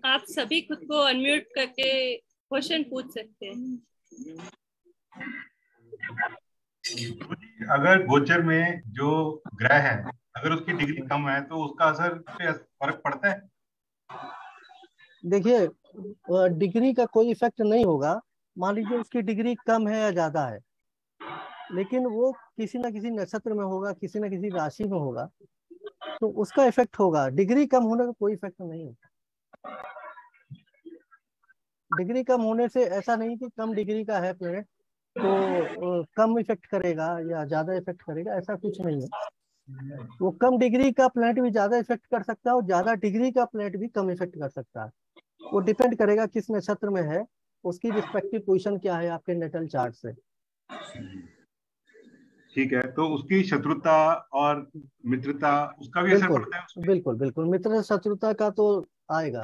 आप सभी खुद को अनम्यूट करके क्वेश्चन पूछ सकते हैं। अगर गोचर में जो ग्रह है अगर उसकी डिग्री कम है तो उसका असर पे फर्क पड़ता है? देखिए डिग्री का कोई इफेक्ट नहीं होगा। मान लीजिए उसकी डिग्री कम है या ज्यादा है, लेकिन वो किसी ना किसी नक्षत्र में होगा, किसी ना किसी राशि में होगा, तो उसका इफेक्ट होगा। डिग्री कम होने का कोई इफेक्ट नहीं होगा। डिग्री कम होने से ऐसा नहीं कि कम डिग्री का है प्लेनेट तो कम इफेक्ट करेगा या ज्यादा इफेक्ट करेगा, ऐसा कुछ नहीं है। वो कम डिग्री का प्लैनेट भी ज्यादा इफेक्ट कर सकता है और ज्यादा डिग्री का प्लैनेट भी कम इफेक्ट कर सकता है। वो डिपेंड करेगा किस नक्षत्र में है, उसकी रिस्पेक्टिव पोजीशन क्या है आपके नेटल चार्ट से। ठीक है, तो उसकी शत्रुता और मित्रता उसका भी असर बिल्कुल पड़ता है उसमें? बिल्कुल बिल्कुल, मित्र शत्रुता का तो आएगा।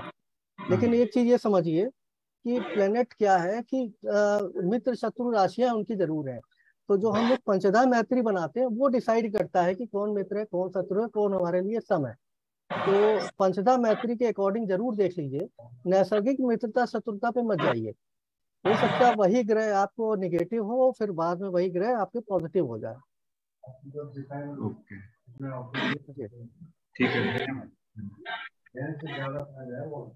लेकिन हाँ। एक चीज ये समझिए कि प्लेनेट क्या है कि मित्र शत्रु राशियां उनकी जरूर है। तो जो हम लोग पंचधा मैत्री बनाते हैं वो डिसाइड करता है कि कौन मित्र है, कौन शत्रु है, कौन हमारे लिए सम है। तो पंचधा मैत्री के अकॉर्डिंग जरूर देख लीजिए, नैसर्गिक मित्रता शत्रुता पे मत जाइए। हो सकता है वही ग्रह आपको निगेटिव हो, फिर बाद में वही ग्रह आपके पॉजिटिव हो जाए। ओके, जी। ठीक है, धन्यवाद।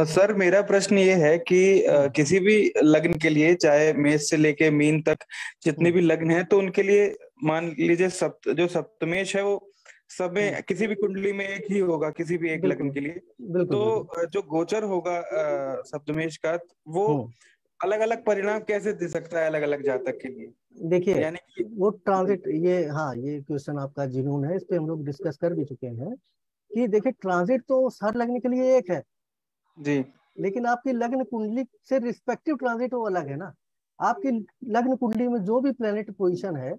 सर मेरा प्रश्न ये है कि किसी भी लग्न के लिए, चाहे मेष से लेके मीन तक जितने भी लग्न हैं, तो उनके लिए मान लीजिए जो सप्तमेश है वो सब में किसी भी कुंडली में एक ही होगा, किसी भी एक लग्न बिल्कुल के लिए। बिल्कुल तो बिल्कुल। जो गोचर होगा सप्तमेश का, वो हम्म अलग अलग परिणाम कैसे दे सकता है अलग अलग जातक के लिए? देखिए, यानी कि वो ट्रांजिट, ये हाँ ये क्वेश्चन आपका जिनून है, इस पे हम लोग डिस्कस कर भी चुके हैं कि देखिए ट्रांजिट तो हर लग्न के लिए एक है, जी लेकिन आपकी लग्न कुंडली से रिस्पेक्टिव ट्रांजिट वो अलग है ना। आपकी लग्न कुंडली में जो भी प्लेनेट पोजीशन है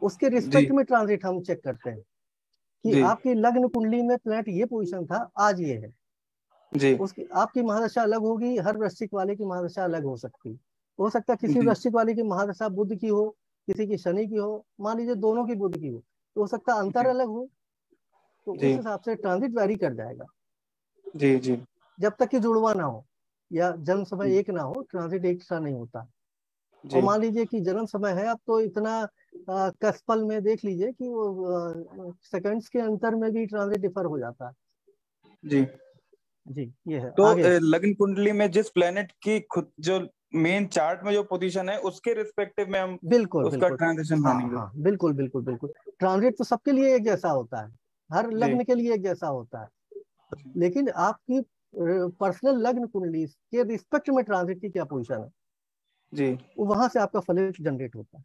उसके जी रिस्पेक्ट में ट्रांजिट हम चेक करते हैं कि जी आपकी लग्न कुंडली में प्लेनेट ये पोजीशन था, आज ये है। जी उसकी आपकी महादशा अलग होगी, हर वृश्चिक वाले की महादशा अलग हो सकती। हो सकता है किसी जी वृश्चिक वाले की महादशा बुध की हो, किसी की शनि की हो, मान लीजिए दोनों की बुध की हो, तो हो सकता है अंतर जी अलग हो। तो जी उस हिसाब से ट्रांजिट वैरी कर जाएगा, जी जी जब तक कि जुड़वा ना हो या जन्म समय एक ना हो, ट्रांजिट एक सा नहीं होता। और जी मान लीजिए कि जन्म समय है अब तो इतना कसपल में देख लीजिए कि वो सेकंड्स के अंतर में भी ट्रांजिट डिफर हो जाता है। जी। जी, ये है तो आगे। लग्न कुंडली में जिस प्लेनेट की खुद जो मेन चार्ट में जो पोजीशन है, उसके रिस्पेक्टिव में हम बिल्कुल उसका बिल्कुल। ट्रांजिशन हाँ मानेंगे। हाँ बिल्कुल बिल्कुल बिल्कुल। ट्रांजिट तो सबके लिए एक जैसा होता है, हर जी लग्न के लिए एक जैसा होता है। लेकिन आपकी पर्सनल लग्न कुंडली के रिस्पेक्ट में ट्रांजिट की क्या पोजीशन है, जी। वो वहां से आपका फल जनरेट होता है।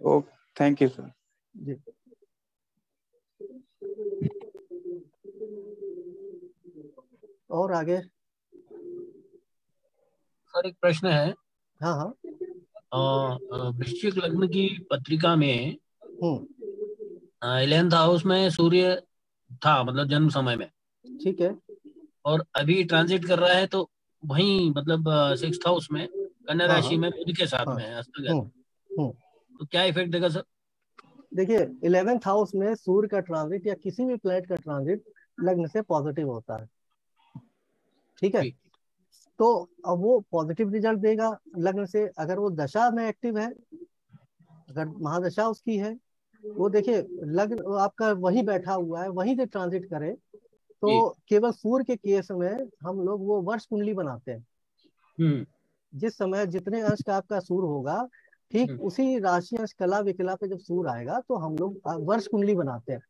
ओ, थैंक यू सर। जी। और आगे। सर एक प्रश्न है। हाँ हाँ। वृश्चिक लग्न की पत्रिका में हम्म 11th हाउस में सूर्य था, मतलब जन्म समय में, ठीक है। और अभी ट्रांजिट कर रहा है, तो वहीं मतलब 6th हाउस में कन्या हाँ हाँ राशि में बुध के साथ हाँ। में है अस्तगत। हम्म हम्म तो क्या इफेक्ट देगा सर? देखिए, 11th हाउस में सूर्य का ट्रांजिट या किसी भी प्लेनेट का ट्रांजिट लग्न से पॉजिटिव होता है। ठीक है। ठीक। तो अब वो पॉजिटिव रिजल्ट देगा लग्न से, अगर वो दशा में एक्टिव है, अगर महादशा उसकी है, वो देखिए लग्न आपका वही बैठा हुआ है, वहीं से ट्रांजिट करे, तो ठीक। केवल सूर्य के केस में हम लोग वो वर्ष कुंडली बनाते हैं। हम्म जिस समय जितने अंश का आपका सूर्य होगा, ठीक हम्म, उसी राशि अंश कला विकला पे जब सूर्य आएगा तो हम लोग वर्ष कुंडली बनाते हैं।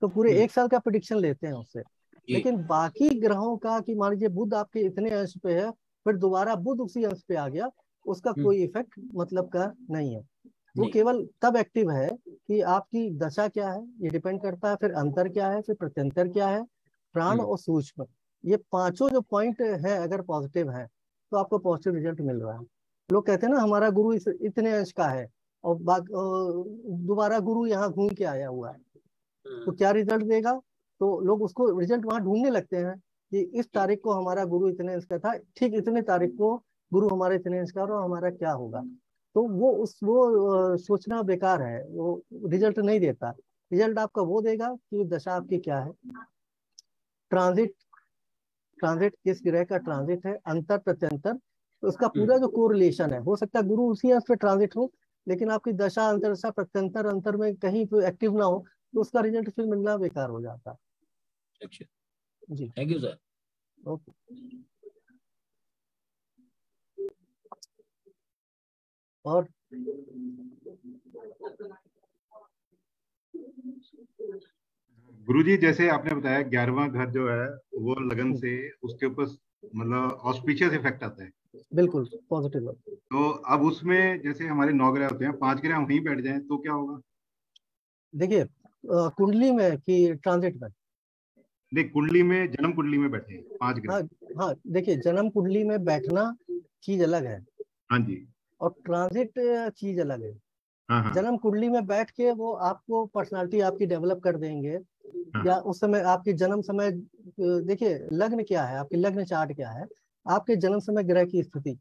तो पूरे हम्म, एक साल का प्रिडिक्शन लेते हैं उससे। जी लेकिन बाकी ग्रहों का कि मान लीजिए बुध आपके इतने अंश पे है, फिर दोबारा बुध उसी अंश पे आ गया, उसका हम्म, कोई इफेक्ट मतलब का नहीं है। वो नहीं। केवल तब एक्टिव है कि आपकी दशा क्या है, ये डिपेंड करता है, फिर अंतर क्या है, फिर प्रत्यंतर क्या है, प्राण हम्म और सूक्ष्म, ये पांचों जो पॉइंट है अगर पॉजिटिव है तो आपको पॉजिटिव रिजल्ट मिल रहा है। लोग कहते हैं ना हमारा गुरु इतने अंश का है, और दोबारा गुरु यहाँ घूम के आया हुआ है, तो हम्म, क्या रिजल्ट देगा। तो लोग उसको रिजल्ट वहां ढूंढने लगते हैं कि इस तारीख को हमारा गुरु इतने अंश का था, ठीक इतने तारीख को गुरु हमारे इतने अंश का, और हमारा क्या होगा। तो वो सोचना बेकार है, वो रिजल्ट नहीं देता। रिजल्ट आपका वो देगा कि दशा आपकी क्या है, ट्रांजिट, ट्रांजिट किस ग्रह का ट्रांजिट है, अंतर प्रत्यंतर, तो उसका हम्म, पूरा जो कोरिलेशन है। हो सकता है गुरु उसी अंश पे ट्रांजिट हो, लेकिन आपकी दशा अंतर दशा प्रत्यंतर अंतर में कहीं पे एक्टिव ना हो, तो उसका रिजल्ट फिर मिलना बेकार हो जाता है। अच्छा। जी। Thank you sir. ओके। और गुरुजी जैसे आपने बताया 11वां घर जो है वो लगन से उसके ऊपर मतलब ऑस्पिशियस इफेक्ट आता है। बिल्कुल पॉजिटिव। तो अब उसमें जैसे हमारे 9 ग्रह होते हैं, 5 ग्रह वहीं बैठ जाएं तो क्या होगा? देखिए कुंडली में कि ट्रांजिट में? नहीं, कुंडली में, जन्म कुंडली में बैठे हैं 5 ग्रह। हाँ हाँ, देखिए जन्म कुंडली में बैठना चीज अलग है हाँ जी। और ट्रांजिट चीज अलग है। हाँ हाँ जन्म कुंडली में बैठ के वो आपको पर्सनालिटी आपकी डेवलप कर देंगे, हाँ या उस समय आपकी जन्म समय देखिए लग्न क्या है, आपकी लग्न चार्ट क्या है, आपके जन्म समय ग्रह की स्थिति।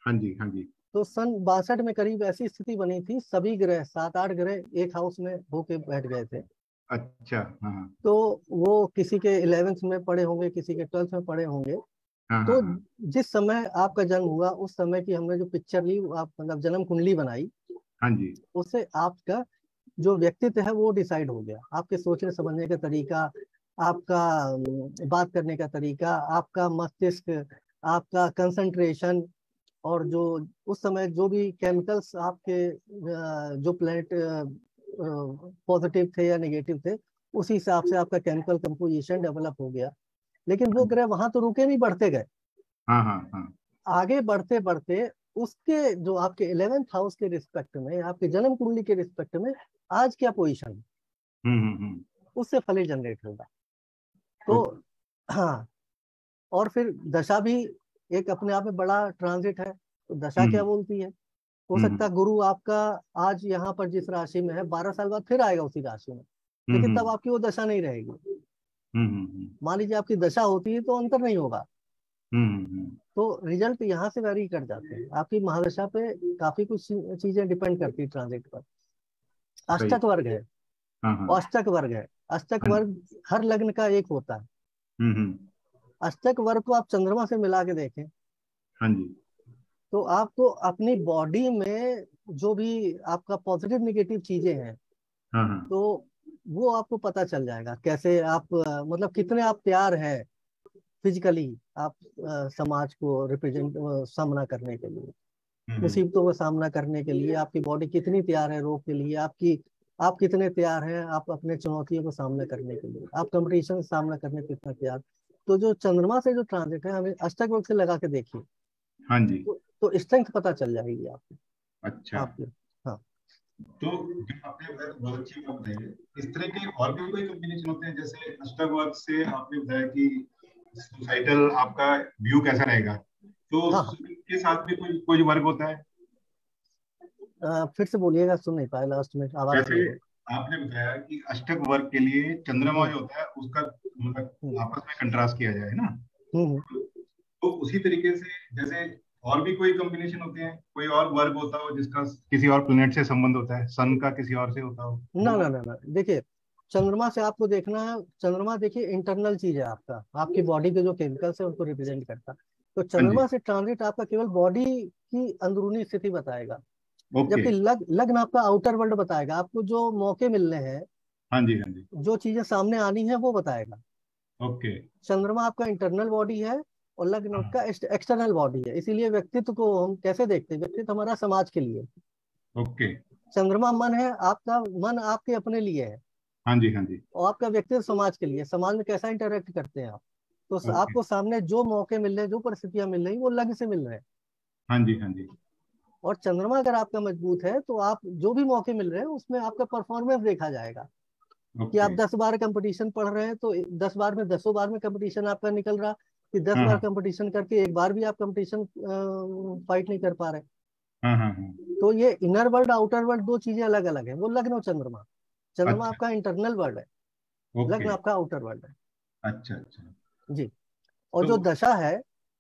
हाँ जी। हाँ जी। तो सन 62 में करीब ऐसी स्थिति बनी थी, सभी ग्रह 7-8 ग्रह एक हाउस में होके बैठ गए थे। अच्छा। हाँ हाँ तो वो किसी के 11th में पढ़े होंगे, किसी के 12th में पढ़े होंगे। हाँ हाँ तो हाँ जिस समय आपका जन्म हुआ उस समय की हमने जो पिक्चर ली, आप मतलब जन्म कुंडली बनाई, हाँ जी। उससे आपका जो व्यक्तित्व है वो डिसाइड हो गया। आपके सोचने समझने का तरीका, आपका बात करने का तरीका, आपका मस्तिष्क, आपका कंसंट्रेशन, और जो उस समय जो भी केमिकल्स आपके जो प्लेनेट पॉजिटिव थे या नेगेटिव थे, उसी हिसाब से आपका केमिकल कंपोजिशन डेवलप हो गया। लेकिन वो ग्रह वहां तो रुके नहीं, बढ़ते गए। हाँ हाँ हाँ आगे बढ़ते बढ़ते उसके जो आपके 11th हाउस के रिस्पेक्ट में, आपके जन्म कुंडली के रिस्पेक्ट में आज क्या पोजीशन है, हम्म। उससे फल जनरेट होगा। ओ, तो हाँ, और फिर दशा भी एक अपने आप में बड़ा ट्रांजिट है। तो दशा क्या हम्म बोलती है? हो सकता हम्म है गुरु आपका आज यहाँ पर जिस राशि में है 12 साल बाद फिर आएगा उसी राशि में, लेकिन तब हम्म आपकी वो दशा नहीं रहेगी। हम्म मान लीजिए आपकी दशा होती है तो अंतर नहीं होगा। हम्म। तो रिजल्ट यहाँ से वेरी कर जाते हैं। आपकी महादशा पे काफी कुछ चीजें डिपेंड करती है ट्रांजिट पर। सही। अष्टक वर्ग है, हाँ हाँ अष्टक वर्ग है। अष्टक हाँ वर्ग हर लग्न का एक होता है। हम्म। अष्टक वर्ग को आप चंद्रमा से मिला के देखें हाँ जी। तो आपको अपनी बॉडी में जो भी आपका पॉजिटिव निगेटिव चीजें हैं, हाँ हाँ तो वो आपको पता चल जाएगा। कैसे आप मतलब कितने आप तैयार हैं फिजिकली, आप समाज को रिप्रेजेंट सामना करने के लिए, हम्म। मुसीबतों का सामना करने के लिए आपकी बॉडी कितनी तैयार है, रोग के लिए आपकी, आप कितने तैयार हैं, आप अपने चुनौतियों को सामना करने के लिए, आप कंपटीशन का सामना करने के कितना तैयार। तो जो चंद्रमा से जो ट्रांजिट है, हमें अष्टक वर्ग से लगा के देखिए, हाँ जी। तो स्ट्रेंथ पता चल जाएगी आपको, अच्छा। आपकी। हाँ तो जो आपने बताया बहुत अच्छी बात बताई है। इस तरह के और भी कोई कॉम्बिनेशन होते हैं? जैसे अष्टक वर्ग से आपने बताया कि सोसाइटल आपका व्यू कैसा रहेगा, तो हाँ हाँ। के साथ भी कोई कोई वर्ग होता है? फिर से बोलिएगा, सुन नहीं पाया, लास्ट में आवाज जैसे नहीं आई। आपने बताया कि अष्टक वर्ग के लिए चंद्रमा हम्म जो होता है उसका मतलब हम्म आपस में कंट्रास्ट किया जाए ना, हम्म। तो उसी तरीके से जैसे और भी कोई कॉम्बिनेशन होते हैं, कोई और वर्ग होता हो जिसका किसी और प्लेनेट से संबंध होता है, सन का किसी और से होता हो ना वो? ना ना ना, देखिए चंद्रमा से आपको देखना है। चंद्रमा देखिए इंटरनल चीज है, आपका आपकी बॉडी के जो केमिकल्स है उनको रिप्रेजेंट करता है। तो हाँ जी। चंद्रमा से ट्रांजिट आपका केवल बॉडी की अंदरूनी स्थिति बताएगा, ओके। जबकि लग्न आपका आउटर वर्ल्ड बताएगा। आपको जो मौके मिलने हैं, हाँ जी। हाँ जी। जो चीजें सामने आनी है वो बताएगा। ओके। चंद्रमा आपका इंटरनल बॉडी है और लग्न हाँ। आपका एक्सटर्नल बॉडी है। इसीलिए व्यक्तित्व को हम कैसे देखते हैं, व्यक्तित्व हमारा समाज के लिए। ओके। चंद्रमा मन है आपका, मन आपके अपने लिए है, हाँ जी। हाँ जी। और आपका व्यक्तित्व समाज के लिए। समाज में कैसा इंटरेक्ट करते हैं आप, तो ओके। आपको सामने जो मौके मिल रहे हैं, जो परिस्थितियां मिल रही वो लग्न से मिल रहे हैं। हाँ जी। हाँ जी। और चंद्रमा अगर आपका मजबूत है तो आप जो भी मौके मिल रहे हैं उसमें आपका परफॉर्मेंस देखा जाएगा। कि आप ओके। 10 बार कंपटीशन पढ़ रहे हैं तो 10 बार में 10 बार में कंपटीशन आपका निकल रहा, कि दस हाँ बार हाँ कंपटीशन करके एक बार भी आप कंपटीशन फाइट नहीं कर पा रहे। हाँ हाँ हाँ। तो ये इनर वर्ल्ड आउटर वर्ल्ड दो चीजें अलग अलग है, वो लग्न और चंद्रमा। चंद्रमा अच्छा। आपका इंटरनल वर्ल्ड है, ओके। लग्न आपका आउटर वर्ल्ड है। अच्छा अच्छा। जी। और तो जो दशा है,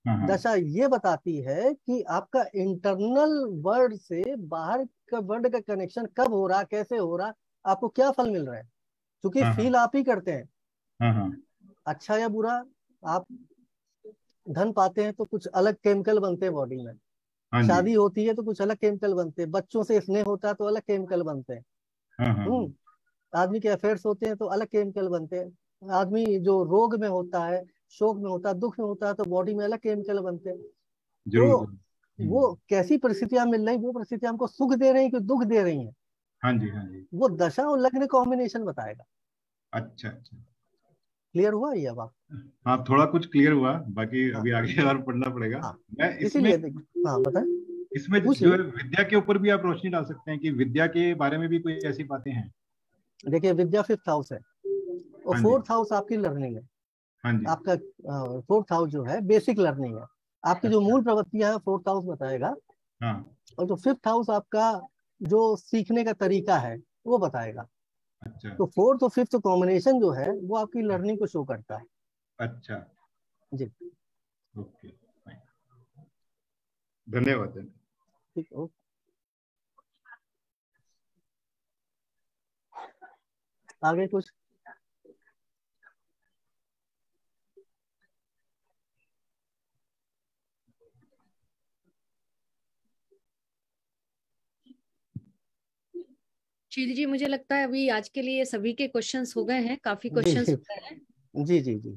हाँ हाँ दशा ये बताती है कि आपका इंटरनल वर्ल्ड से बाहर का वर्ल्ड का कनेक्शन कब हो रहा, कैसे हो रहा, आपको क्या फल मिल रहा है। क्योंकि हाँ हाँ फील आप ही करते हैं, हाँ हाँ अच्छा या बुरा। आप धन पाते हैं तो कुछ अलग केमिकल बनते हैं बॉडी में, हाँ जी। शादी होती है तो कुछ अलग केमिकल बनते हैं, बच्चों से स्नेह होता है तो अलग केमिकल बनते हैं। हाँ हाँ हाँ। आदमी के अफेयर्स होते हैं तो अलग केमिकल बनते हैं। आदमी जो रोग में होता है, शोक में होता है, दुख में होता है, तो बॉडी में अलग केमिकल बनते हैं। जरूर तो जरूर। वो कैसी परिस्थितियां मिल रही, वो परिस्थितियां हमको सुख दे रही कि दुख दे रही हैं, हाँ जी। हाँ जी। वो दशा और लग्न कॉम्बिनेशन बताएगा। अच्छा अच्छा। क्लियर हुआ ये बात? हाँ थोड़ा कुछ क्लियर हुआ, बाकी हाँ अभी आगे और पढ़ना पड़ेगा। हाँ, मैं इसमें इसीलिए देखिए, हाँ बताएं, इसमें जो पूछिए। है विद्या के ऊपर भी आप रोशनी डाल सकते हैं कि विद्या के बारे में भी कोई ऐसी बातें हैं। देखिए विद्या फिफ्थ हाउस है और हाँ जी। फोर्थ हाउस आपकी लर्निंग है। हाँ जी। आपका फोर्थ हाउस जो है बेसिक लर्निंग है, आपकी जो अच्छा। मूल प्रवृत्तियां है फोर्थ हाउस बताएगा। हाँ। और जो फिफ्थ हाउस आपका जो सीखने का तरीका है वो बताएगा। अच्छा तो फोर्थ और फिफ्थ कॉम्बिनेशन जो है वो आपकी लर्निंग को शो करता है। अच्छा। जी ओके फाइन। धन्यवाद धन्यवाद। ठीक, ओके। आगे कुछ? शील जी, मुझे लगता है अभी आज के लिए सभी के क्वेश्चंस हो गए हैं, काफी जी क्वेश्चंस जी हो गए हैं। जी जी जी।